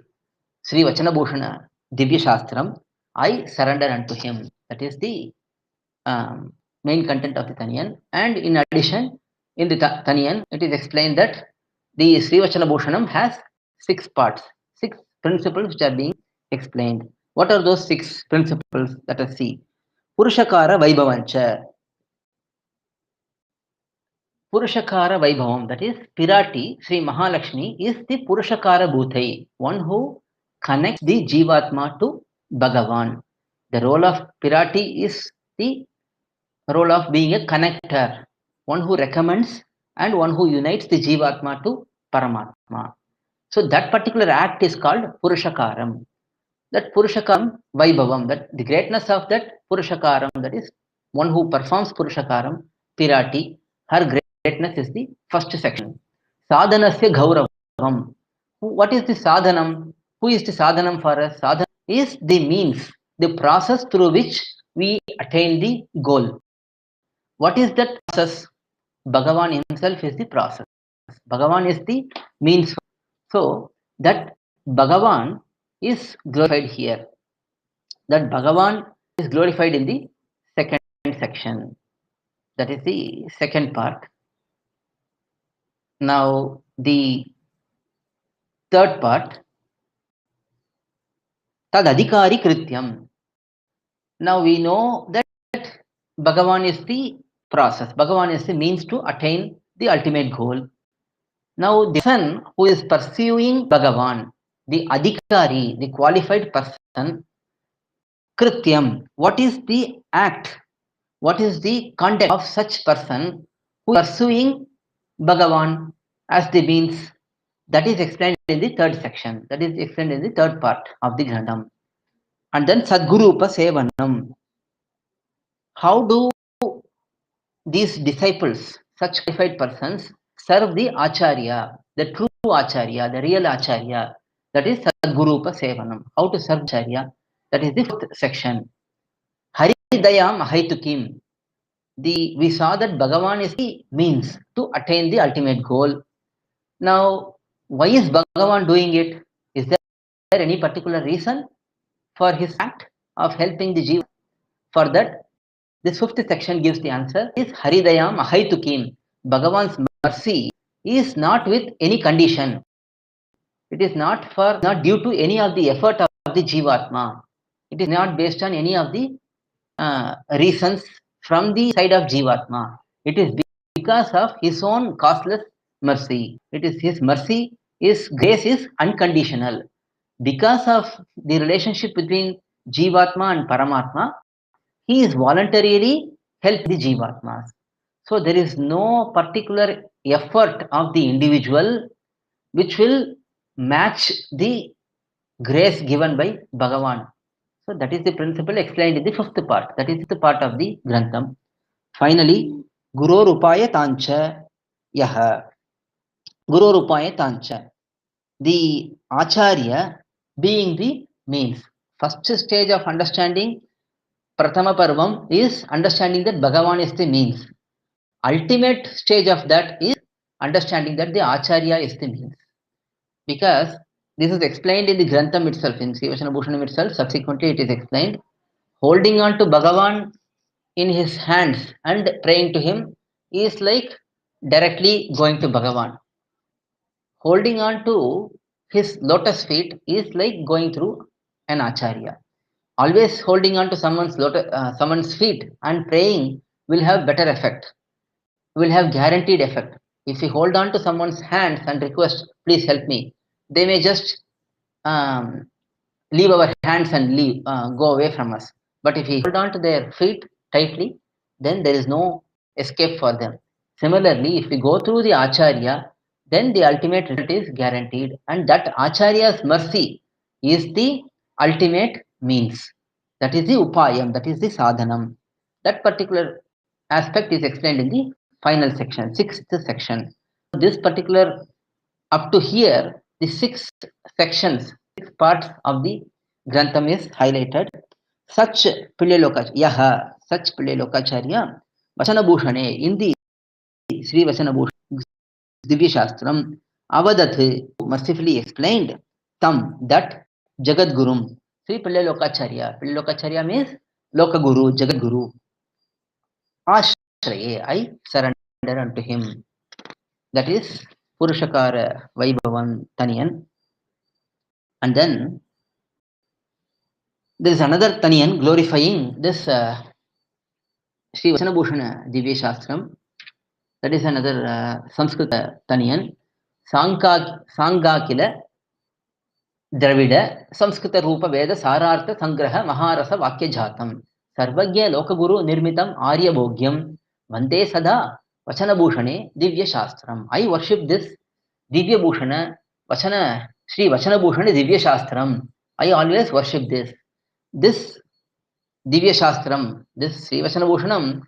SrIvachana Bhushana Divya Shastram, I surrender unto him. That is the main content of the Taniyan. And in addition, in the Taniyan, it is explained that the SrIvachana Bhushanam has 6 parts, 6 principles which are being explained. What are those 6 principles? Let us see. Purushakara Vaibhavancha. Purushakara Vaibhavam, that is Pirati, Sri Mahalakshmi, is the Purushakara Bhutai, one who connects the Jivatma to Bhagavan. The role of Pirati is the role of being a connector, one who recommends and one who unites the Jivatma to Paramatma. So that particular act is called Purushakaram. That Purushakaram Vaibhavam, that the greatness of that Purushakaram, that is one who performs Purushakaram, Pirati, her greatness is the first section. Sadhanasya Gauravam. What is the sadhanam? Who is the sadhanam for us? Sadhanam is the means, the process through which we attain the goal. What is that process? Bhagavan himself is the process. Bhagavan is the means. So that Bhagavan is glorified here. That Bhagavan is glorified in the second section. That is the second part. Now the third part, Tadadhikari Krityam. Now we know that Bhagavan is the process. Bhagavan is the means to attain the ultimate goal. Now the person who is pursuing Bhagavan, the Adhikari, the qualified person, Krityam, what is the act? What is the conduct of such person who is pursuing Bhagavan as the means? That is explained in the third section. That is explained in the third part of the Grantham. And then Sadgurupa Sevanam. How do these disciples, such qualified persons, serve the Acharya, the true Acharya, the real Acharya? That is Sadgurupa Sevanam. How to serve Acharya? That is the fifth section. Haridayam Haitukim. We saw that Bhagavan is the means to attain the ultimate goal. Now, why is Bhagavan doing it? Is there any particular reason for his act of helping the Jiva? For that, this fifth section gives the answer. Is Haridayam Ahaitukim. Bhagavan's mercy is not with any condition. It is not due to any of the effort of the Jivatma. It is not based on any of the reasons from the side of Jivatma. It is because of his own causeless mercy. It is his mercy, his grace is unconditional. Because of the relationship between Jivatma and Paramatma, he is voluntarily helping the Jivatmas. So there is no particular effort of the individual which will match the grace given by Bhagavan. So that is the principle explained in the fifth part. That is the part of the Grantham. Finally, Gurorupaya Tancha Yaha. Gurorupaya Tancha. The Acharya being the means. First stage of understanding Prathama Parvam is understanding that Bhagavan is the means. Ultimate stage of that is understanding that the Acharya is the means. Because this is explained in the Grantham itself, in SrIvachana Bhushanam itself. Subsequently, it is explained. Holding on to Bhagavan in his hands and praying to him is like directly going to Bhagavan. Holding on to his lotus feet is like going through an Acharya. Always holding on to someone's feet and praying will have better effect, will have guaranteed effect. If we hold on to someone's hands and request, please help me, they may just leave our hands and go away from us. But if we hold on to their feet, tightly, then there is no escape for them. Similarly, if we go through the Acharya, then the ultimate result is guaranteed, and that Acharya's mercy is the ultimate means. That is the upayam, that is the sadhanam. That particular aspect is explained in the final section, sixth section. This particular, up to here, the six sections, six parts of the Grantham is highlighted. Such Yaha, such lOkAchArya, Vachanabhushane, in the SrIvachana Divya Shastram, Avadat mercifully explained tam, that Jagadgurum. Sri lOkAchArya. lOkAchArya means lOkaguru, Jagadguru. Ashraye, I surrender unto him. That is Purushakara Vaibhavan Taniyan. And then there is another Taniyan glorifying this Sri Vachanabhushana Divya Shastram. That is another Sanskrita Taniyan. Sangakila Dravida Samskrita Rupa Veda Sarartha Sangraha Maharasa Vakya Jatam Sarvagya Lokaguru Nirmitam Arya Bhogyam Vande Sada Vachanabhushane Divya Shastram. I worship this Divya Bhushana Vachana Sri Vachanabhushane Divya Shastram. I always worship this. This Divya Shastram, this Sri Vachanabhushanam,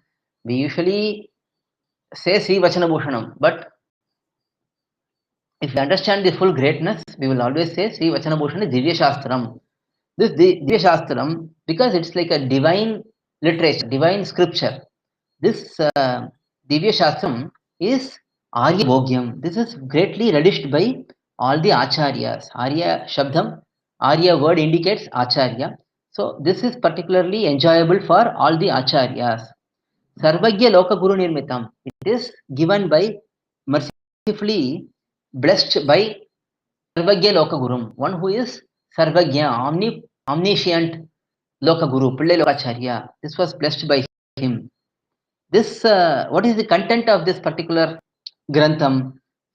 we usually say Sri Vachanabhushanam, but if we understand the full greatness, we will always say Sri Vachanabhushana Divya Shastram. This Divya Shastram, because it's like a divine literature, divine scripture. This Divya Shastram is Arya Bhogyam. This is greatly relished by all the Acharyas. Arya Shabdam, Arya word indicates Acharya. So this is particularly enjoyable for all the Acharyas. Sarvagya Lokaguru Nirmitam. It is given by, mercifully blessed by Sarvagya Lokagurum, one who is Sarvagya, omniscient Lokaguru, lOkAchArya. This was blessed by him. This, what is the content of this particular Grantham?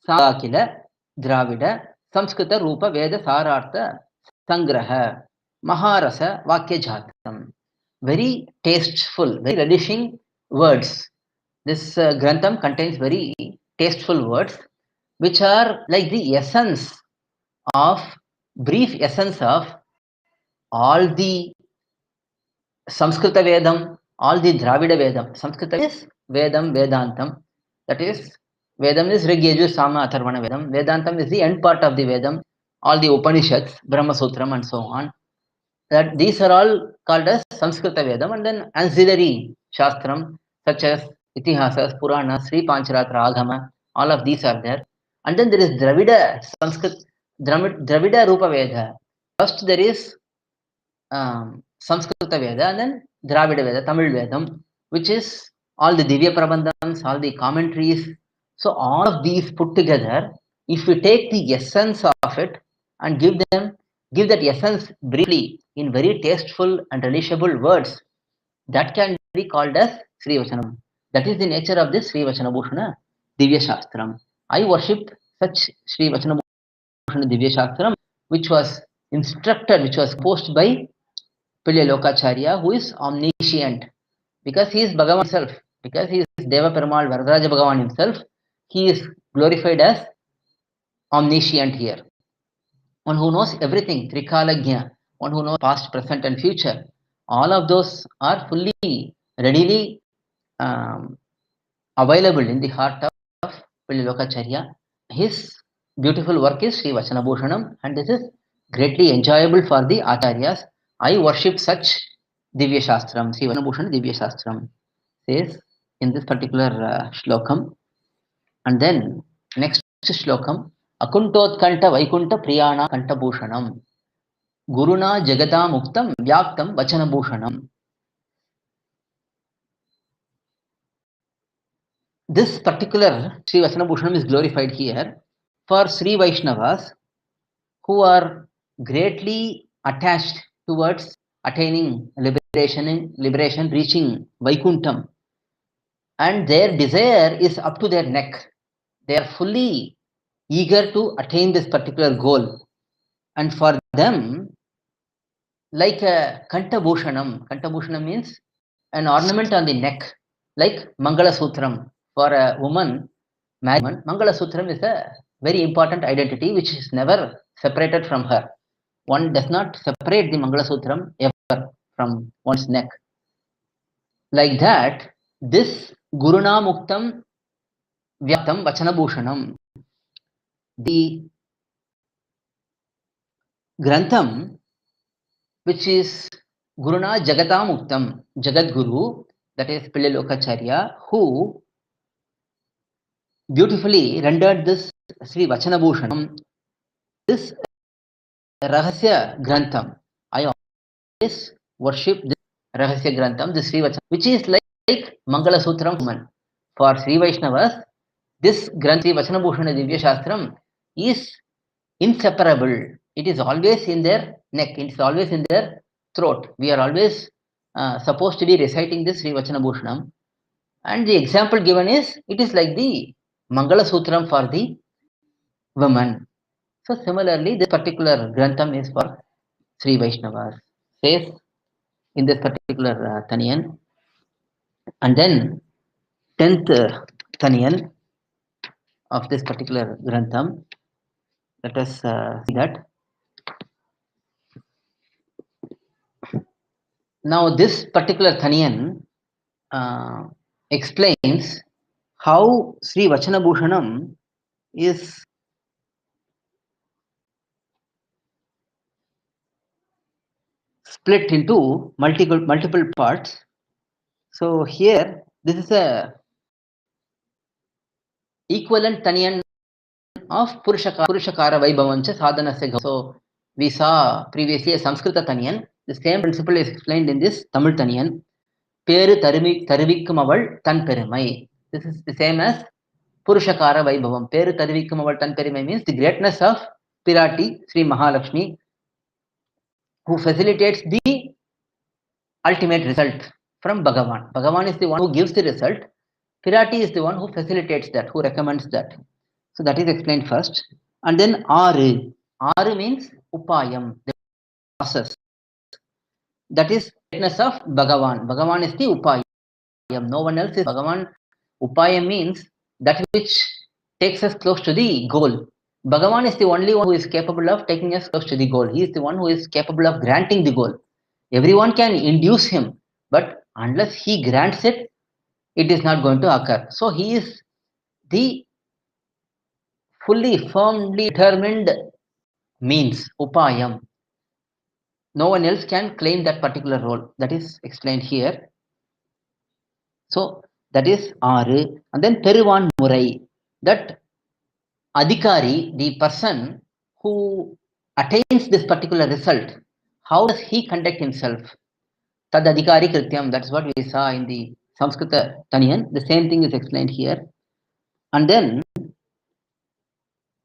Sakila, Dravida, Samskrita Rupa Veda Sarartha Sangraha Maharasa Vakya Jatam. Very tasteful, very relishing words. This Grantham contains very tasteful words, which are like the essence of, brief essence of all the Samskrita Vedam, all the Dravida Vedam. Samskrita is Vedam, Vedantam. That is, Vedam is Rig, Yajur, Sama, Atharvana Vedam. Vedantam is the end part of the Vedam. All the Upanishads, Brahma Sutram and so on. That these are all called as Samskrita Vedam, and then ancillary Shastram such as Itihasas, Purana, Sri Pancharatra, Agama. All of these are there. And then there is Dravida Sanskrit, Dravida Rupa Veda. First there is Samskrita Veda, and then Dravida Veda, Tamil Vedam, which is all the Divya Prabandhams, all the commentaries. So all of these put together, if we take the essence of it and give that essence briefly in very tasteful and relishable words, that can be called as Sri Vachanam. That is the nature of this Sri Vachanabhushana Divya Shastram. I worship such Sri Vachanabhushana Divya Shastram, which was instructed, which was posted by lOkAchArya, who is omniscient, because he is Bhagavan himself, because he is Deva Perumal Varadaraja Bhagavan himself, he is glorified as omniscient here. One who knows everything, Trikalagya, one who knows past, present and future. All of those are fully, readily available in the heart of lOkAchArya. His beautiful work is Sri Vachanabhushanam, and this is greatly enjoyable for the Acharyas. I worship such Divya Shastram, Sri Vachanabhushana Divya Shastram, says in this particular shlokam. And then next shlokam, Akuntotkanta Vaikunta Priyana Kantabhushanam, Guruna Jagata Muktam Vyaktam Vachanabhushanam. This particular Sri Vachanabhushanam is glorified here for Sri Vaishnavas who are greatly attached towards attaining liberation, reaching Vaikuntham, and their desire is up to their neck. They are fully eager to attain this particular goal, and for them, like a Kantabhushanam means an ornament on the neck, like Mangala Sutram. For a woman, married woman, Mangala Sutram is a very important identity which is never separated from her. One does not separate the Mangala Sutram ever from one's neck. Like that, this Guruna Muktam Vyaktam Vachanabhushanam, the Grantham, which is Guruna Jagatamuktam, Jagat Guru, that is lOkAchArya, who beautifully rendered this SrIvachana, this Rahasya Grantham. I always worship this Rahasya Grantham, this SrIvachana, which is like Mangala Sutram woman. For Sri Vaishnavas, this Granthi Vachanabhushana Divya Shastram is inseparable. It is always in their neck, it is always in their throat. We are always supposed to be reciting this Sri Vachanabhushanam. And the example given is, it is like the Mangala Sutram for the woman. So similarly, this particular Grantham is for Sri Vaishnavas. Says in this particular Thaniyan. And then 10th Thaniyan of this particular Grantham. Let us see that. Now this particular Thaniyan explains how Sri Vachanabhushanam is split into multiple parts. So here, this is a equivalent Thaniyan of Purushakara Vaibhavancha Sadhanasya. So we saw previously a Sanskrita Thaniyan. The same principle is explained in this Tamil Thaniyan. Peru Tarivikkum Aval Tan Perimai. This is the same as Purushakara Vaibhavam. Peru Tarivikkum Aval Tan Perimai means the greatness of Pirati, Sri Mahalakshmi, who facilitates the ultimate result from Bhagavan. Bhagavan is the one who gives the result. Pirati is the one who facilitates that, who recommends that. So that is explained first. And then Aru. Aru means Upayam, the process. That is greatness of Bhagavan. Bhagavan is the Upayam. No one else is Bhagavan. Upayam means that which takes us close to the goal. Bhagavan is the only one who is capable of taking us close to the goal. He is the one who is capable of granting the goal. Everyone can induce him, but unless he grants it, it is not going to occur. So he is the fully, firmly determined means, Upayam. No one else can claim that particular role. That is explained here. So that is Aru. And then Peruvan Murai. That Adhikari, the person who attains this particular result, how does he conduct himself? Tad Adhikari Krityam. That's what we saw in the Samskrita Thaniyan. The same thing is explained here. And then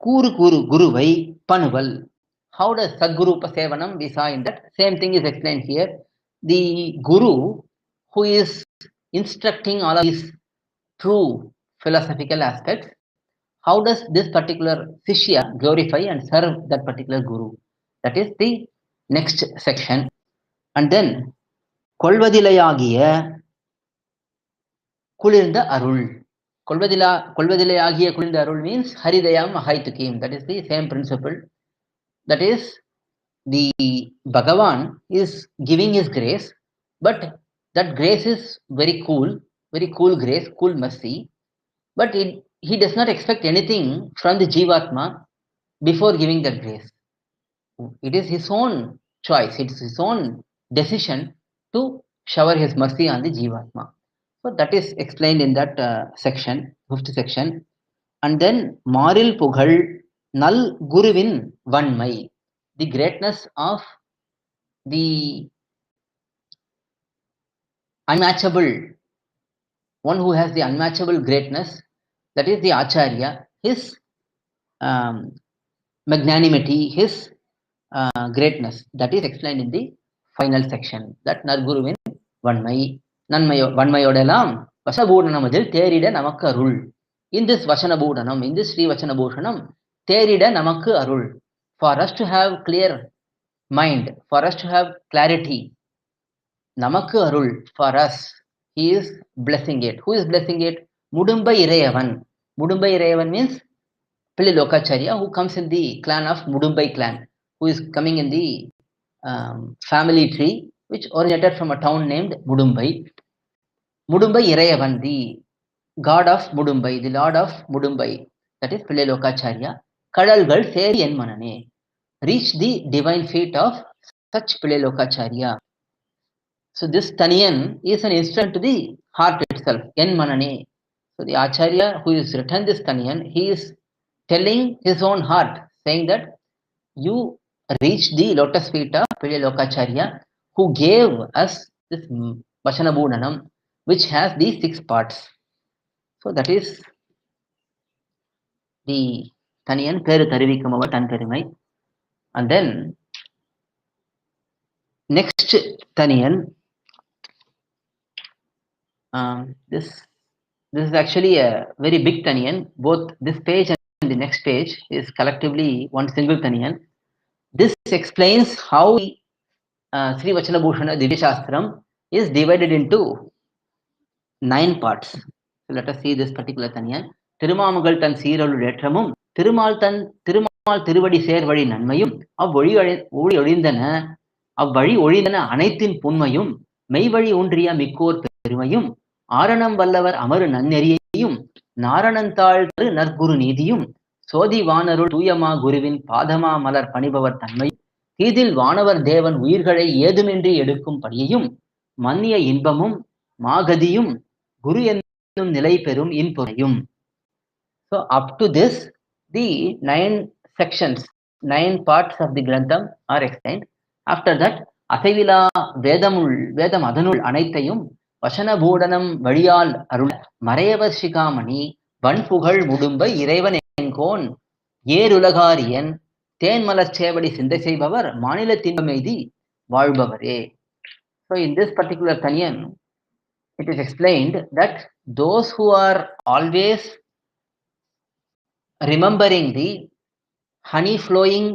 guruvai Panuval. How does Sadguru Upasevanam, we saw in that. Same thing is explained here. The Guru who is instructing all of these true philosophical aspects, how does this particular Sishya glorify and serve that particular Guru? That is the next section. And then Kolvadilayagiya Kulinda Arul. Kolvadilayagiya Kulinda Arul means Haridayam Haitukim. That is the same principle. That is, the Bhagavan is giving his grace, but that grace is very cool grace, cool mercy. But he does not expect anything from the Jivatma before giving that grace. It is his own choice, it is his own decision to shower his mercy on the Jivatma. So that is explained in that section, 5th section. And then Maril Pugal Nal Guruvin Vanmai. The greatness of the unmatchable, one who has the unmatchable greatness, that is the Acharya, his magnanimity, his greatness, that is explained in the final section. That Narguruvin Vanmai, Vanmayodalam, Vasabhudanamajil, Terida Namakka Arul. In this Vashanabhudanam, in this Sri Vachanabhushanam, Terida Namakka Arul. For us to have clear mind, for us to have clarity, namakku arul for us. He is blessing it. Who is blessing it? Mudumbai Irayavan. Mudumbai Irayavan means lOkAchArya, who comes in the clan of Mudumbai clan, who is coming in the family tree, which originated from a town named Mudumbai. Mudumbai Irayavan, the god of Mudumbai, the lord of Mudumbai, that is lOkAchArya. Kadalgal seri en manane. Reach the divine feet of such lOkAchArya. So this taniyan is an instrument to the heart itself, en manane. So the Acharya who is written this taniyan, he is telling his own heart, saying that you reach the lotus feet of lOkAchArya, who gave us this bhUshaNam, which has these 6 parts. So that is the taniyan peru tarivikamava tan perimai. And then next taniyan, this is actually a very big taniyan. Both this page and the next page is collectively one single taniyan. This explains how SrIvachana bhUshaNa Divya Shastram is divided into 9 parts. So let us see this particular taniyan. Tirumamagal tan seeralul etramum, Tirumal திருவடி சேர்வழி நன்மையும், அவ்வழி ஒழிந்தன அனைத்தின் புண்மையும், மெய்வழி ஒன்றிய மிக்கோர் பெருமையும், ஆரணம் வல்லவர் அமரு நன்னெறியையும், நாரணந்தாள் நற்குரு நீதியும், சோதி வானருள் தூயமா குருவின் பாதமா மலர் பணிபவர் தன்மையும், தீதில் வானவர் தேவன் உயிர்களை ஏதுமின்றி எடுக்கும் படியையும், மன்னிய இன்பமும் மாகதியும், குரு என்னும் நிலை பெறும் இன்புரையும். So up to this, the 9 sections, 9 parts of the Grantham are explained. After that, அசைவிலா வேதம் அதனுள் அனைத்தையும் வசனபூடனம் வழியால் அருள் மறையவர் சிகாமணி வன்புகழ் முடும்பை இறைவன் என்கோன் ஏருலகாரியன் தேன்மலர் சேவடி சிந்தை செய்பவர் மாநில தின்பமெய்தி வாழ்பவரே. So in this particular taniyan, it is explained that those who are always remembering the honey flowing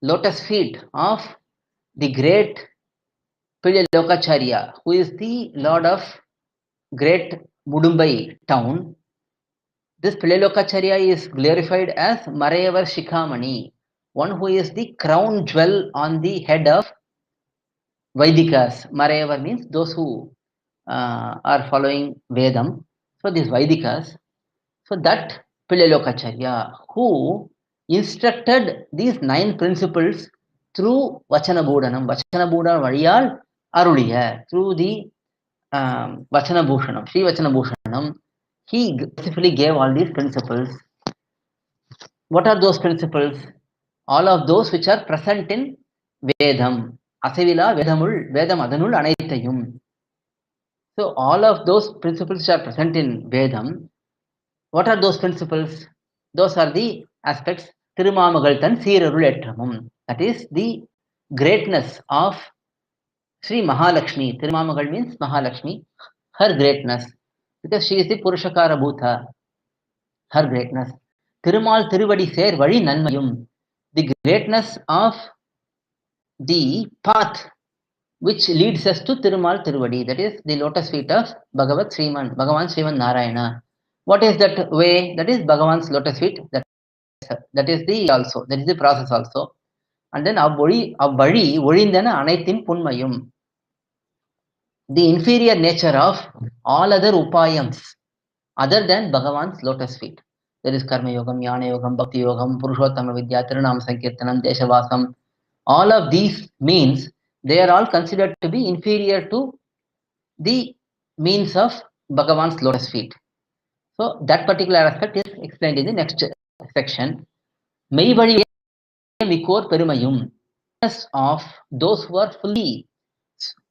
lotus feet of the great lOkAchArya, who is the lord of great Mudumbai town, this lOkAchArya is glorified as Marayavar Shikhamani, one who is the crown jewel on the head of Vaidikas. Marayavar means those who are following Vedam. So these Vaidikas. So that lOkAchArya, who instructed these 9 principles through Vachanabhudanam, Vachanabhudanam Variyal Aruliya, through the Vachanabhushanam, SrIvachana bhUshaNam, he specifically gave all these principles. What are those principles? All of those which are present in Vedam. Asavila Vedam Adanul Anaithayum. So all of those principles which are present in Vedam, what are those principles? Those are the aspects. Tirumamagal tan seeralul etramum. That is the greatness of Sri Mahalakshmi. Tirumamagal means Mahalakshmi. Her greatness. Because she is the Purushakara Bhuta. Her greatness. Tirumal Tiruvadi Servadi Nanmayum. The greatness of the path which leads us to Tirumal Tiruvadi. That is the lotus feet of Bhagavan Sriman Narayana. What is that way? That is Bhagavan's lotus feet. That is the process also. And then அவ்வழி ஒழிந்தன அனைத்தின் புண்மையும். The inferior nature of all other upayams other than Bhagavan's lotus feet. There is Karma Yogam, Jnana Yogam, Bhakti Yogam, Purushottama Vidya, Tirunama Sankirtanam, Deshavasam. All of these means, they are all considered to be inferior to the means of Bhagavan's lotus feet. So that particular aspect is explained in the next section. Meivali mikor perumayum, of those who are fully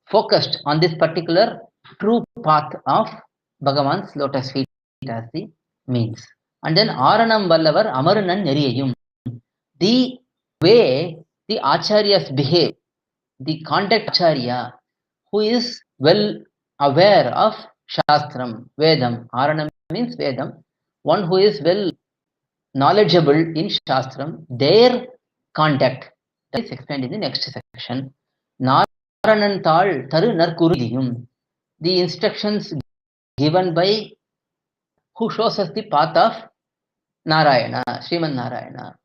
focused on this particular true path of Bhagavan's lotus feet as the means. And then Aranam Vallavar Amarunan Neriyayum, the way the Acharyas behave, the contact Acharya who is well aware of Shastram, Vedam. Aranam means Vedam, one who is well knowledgeable in Shastram, their contact. That is explained in the next section. Tarananthal Taru Narkurudiyum. The instructions given by who shows us the path of Narayana, Sriman Narayana.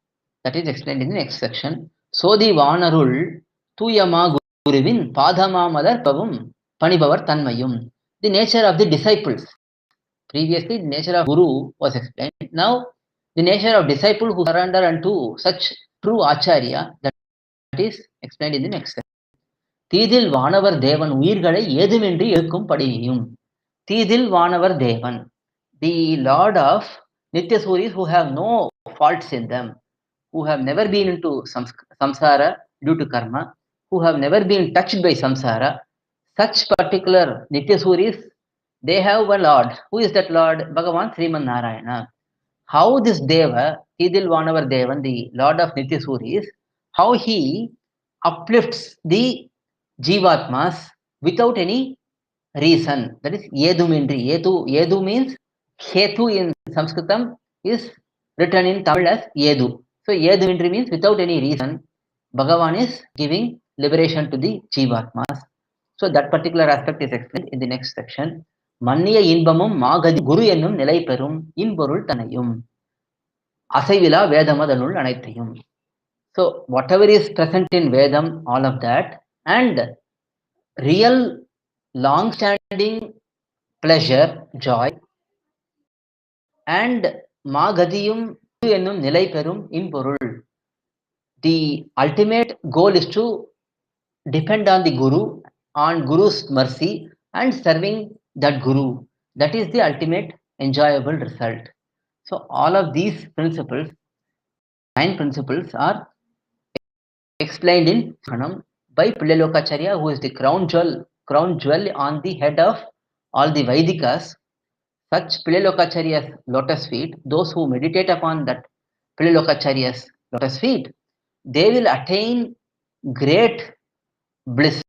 That is explained in the next section. Sodi Vanarul Tuyama Guruvin Padhama Madarpavum Panibavar Tanmayum. The nature of the disciples. Previously, the nature of Guru was explained. Now, the nature of disciple who surrender unto such true Acharya, that is explained in the next section. Thidil Vanavar Devan Uirgale Yedumindri Ekum Padiyum. Thidil Vanavar Devan, the Lord of Nityasuris who have no faults in them, who have never been into samsara due to karma, who have never been touched by samsara, such particular Nityasuris, they have a Lord. Who is that Lord? Bhagavan Sriman Narayana. How this Deva, Thidil Vanavar Devan, the Lord of Nityasuris, how he uplifts the Jivatmas without any reason. That is Yedumindri. Yedu means Hetu in Sanskritam is written in Tamil as Yedu. So Yedumindri means without any reason, Bhagavan is giving liberation to the Jivatmas. So that particular aspect is explained in the next section. Manniya inbamum magadi guru ennum nilai perum inborul tanayum. Asaivila Vedamadanul anaithayum. So whatever is present in Vedam, all of that, and real long-standing pleasure, joy, and Magadiyum ennum nilai perum inporul. The ultimate goal is to depend on the Guru, on Guru's mercy, and serving that Guru. That is the ultimate enjoyable result. So all of these principles, 9 principles, are explained in Pranam by lOkAchArya, who is the crown jewel on the head of all the Vaidikas. Such lOkAchArya's lotus feet, those who meditate upon that lOkAchArya's lotus feet, they will attain great bliss,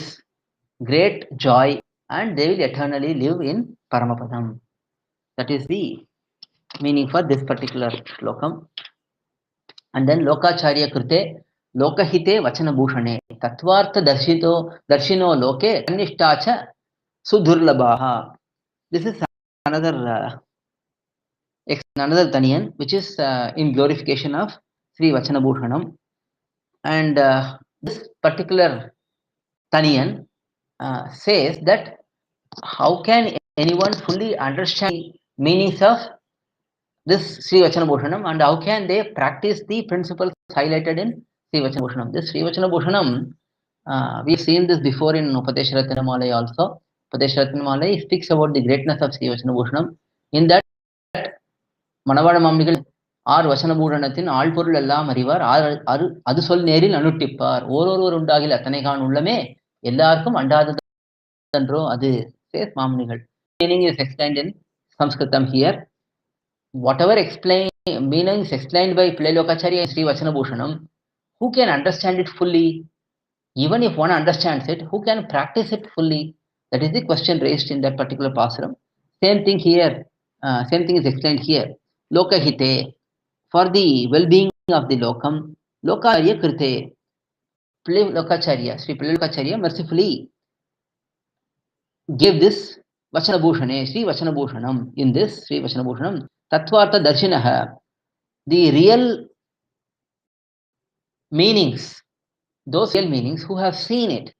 great joy, and they will eternally live in Paramapadam. That is the meaning for this particular slokam. And then lOkAchArya Krute Lokahite Vachana Bhushane Tattvartha Darshino Loke Tanishtacha Sudurlabaha. This is another thaniyan which is in glorification of SrIvachana bhUshaNam. And this particular thaniyan says that how can anyone fully understand the meanings of this SrIvachana bhUshaNam, and how can they practice the principles highlighted in SrIvachana bhUshaNam. This SrIvachana bhUshaNam, we've seen this before in Upadesharatnamalai also. Upadesharatnamalai speaks about the greatness of SrIvachana bhUshaNam. In that, Manavala Mamunigal ஆர் வசனபூரணத்தின் ஆழ்பொருள் எல்லாம் அறிவார் அது சொல் நேரில் அனுட்டிப்பார் ஓரொருவர் உண்டாகில் அத்தனை கான் உள்ளமே எல்லாருக்கும் அண்டாததன்றோ அது says மாமனிகள். Meaning is explained in Sanskritam here. Whatever meaning is explained by lOkAchArya in SrIvachana bhUshaNam, who can understand it fully? Even if one understands it, who can practice it fully? That is the question raised in that particular pasaram. Same thing here. Same thing is explained here. Lokahite, for the well-being of the lokam. lOkAchArya Krite, lOkAchArya, Sri lOkAchArya mercifully gave this Vachana bhUshane, SrIvachana bhUshaNam. In this SrIvachana bhUshaNam, Tattvartha Darshinaha, the real meanings, those real meanings who have seen it,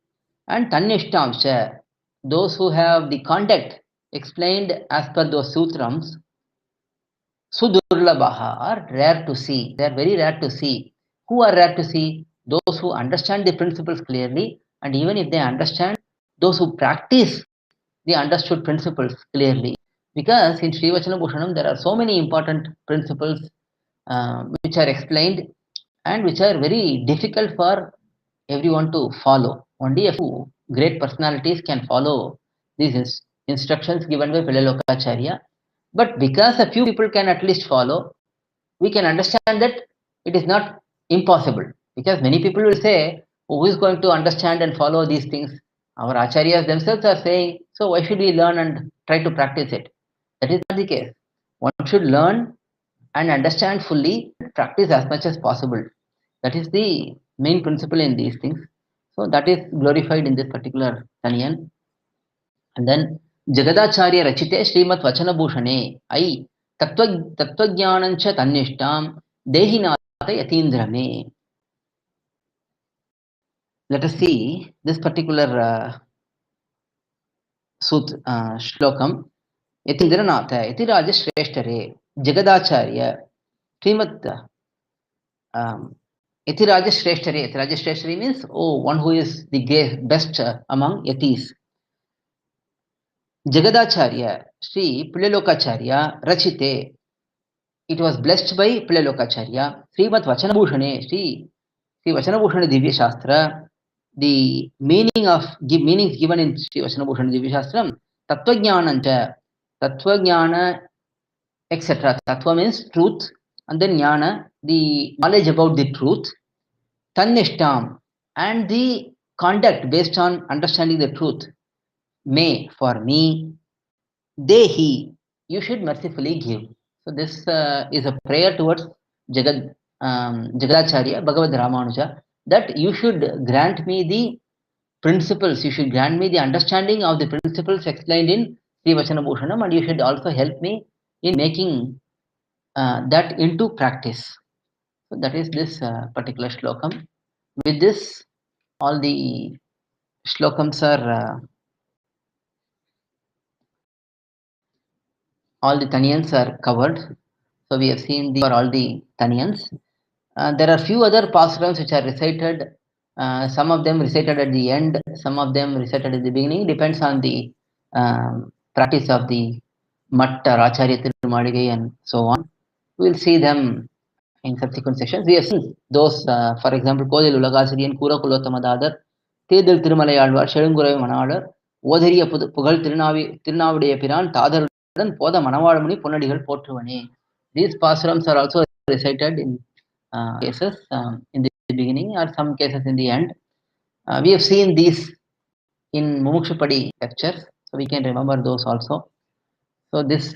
and Tanishtamsha, those who have the conduct explained as per those sutrams, Sudurlabaha, are rare to see. They are very rare to see. Who are rare to see? Those who understand the principles clearly, and even if they understand, those who practice the understood principles clearly. Because in SrIvachana bhUshaNam there are so many important principles which are explained and which are very difficult for everyone to follow. Only a few great personalities can follow these instructions given by lOkAchArya. But because a few people can at least follow, we can understand that it is not impossible. Because many people will say, who is going to understand and follow these things? Our acharyas themselves are saying, so why should we learn and try to practice it? That is not the case. One should learn and understand fully, practice as much as possible. That is the main principle in these things. So that is glorified in this particular Thanyan. And then Jagadacharya Rachite Srimad Vachana Bhushane I Tattvajnanancha Tannishtam Dehinata Yatindrame. Let us see this particular shlokam. Yatindranatha Yatiraja Shrestare Jagadacharya Srimad Yatiraja Shrestare. Yatiraja Shrestare means one who is the best among yatis. Jagadacharya Sri lOkAchArya Rachite. It was blessed by lOkAchArya. Srimad Vachana Bhushane Sri Vachana Bhushana Divya Shastra. The meanings given in Sri Vachana Bhushana Divya Shastram. Tattvajnanancha. Tattvajnana etc. Tattva means truth, and then jnana, the knowledge about the truth. Tannishtam, and the conduct based on understanding the truth. May, for me. Dehi, you should mercifully give. So this is a prayer towards Jagadacharya, Bhagavad Ramanuja, that you should grant me the principles, you should grant me the understanding of the principles explained in Sri Vachana Bhushanam, and you should also help me in making that into practice. So that is this particular shlokam. With this, all the shlokams are, all the thaniyans are covered. So we have seen for all the thaniyans. There are few other pastorals which are recited. Some of them recited at the end, some of them recited at the beginning. Depends on the practice of the Matt or Acharya Tirumadigai and so on. We will see them in subsequent sessions. We have seen those, for example, Kodil Ulagasidian, Kura kulOththama Dadar, Thedil Tirumalayalvar, guravE Manadar, Odhariya Pugal Tirunavudaiya Piran, Tadarudan, Poda Manavadamuni, Punadigal Potruane. These pastorals are also recited in cases in the beginning or some cases in the end. We have seen these in Mumukshapadi lectures, so we can remember those also. So this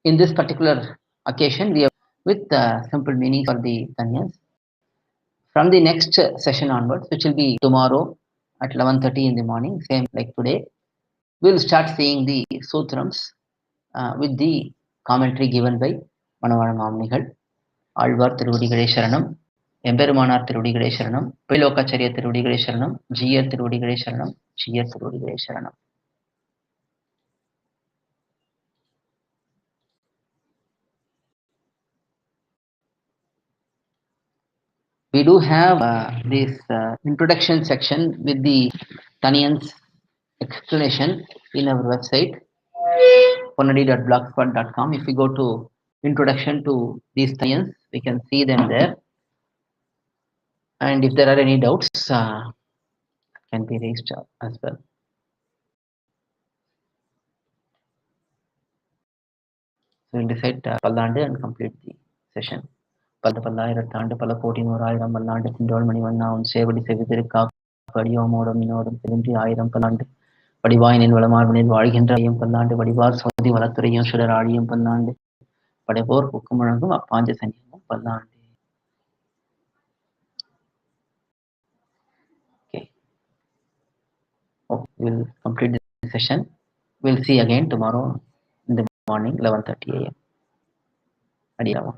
in this particular occasion, we have with simple meanings for the thaniyans. From the next session onwards, which will be tomorrow at 11:30 in the morning, same like today, we will start seeing the sutrams with the commentary given by Manavara Mamnigal. Alvar திருவடிகளே சரணம், எம்பெருமானார் திருவடிகளே சரணம், lOkAchArya திருவடிகளே சரணம், ஜீயர் திருவடிகளே சரணம், ஜீயர் திருவடிகளே சரணம். We do have this introduction section with the thaniyans explanation in our website ponnadi.blogspot.com. If we go to introduction to these thaniyans, we can see them there. And if there are any doubts, can be raised as well. So we'll decide Pallande and complete the session. பல்லாயிரத்தாண்டு பல கோடி நூறாயிரம் பல்லாண்டு திண்டோள் மணிவண்ணா உன் சேவடி செவிதிருக்காப்பு அடியோமோடும் இன்னோடும் செவின்றி ஆயிரம் பல்லாண்டு வடிவாயினின் வளமார்பனில் வாழ்கின்ற ஐயம் பல்லாண்டு வடிவார் சோதி வளத்துறையும் சுடர் ஆழியும் பல்லாண்டு படைபோர் புக்கு முழங்கும் அப்பாஞ்ச சனியமும் பல்லாண்டு. Okay. We'll complete the session. We'll see again tomorrow in the morning, 11:30 a.m. abhirAma.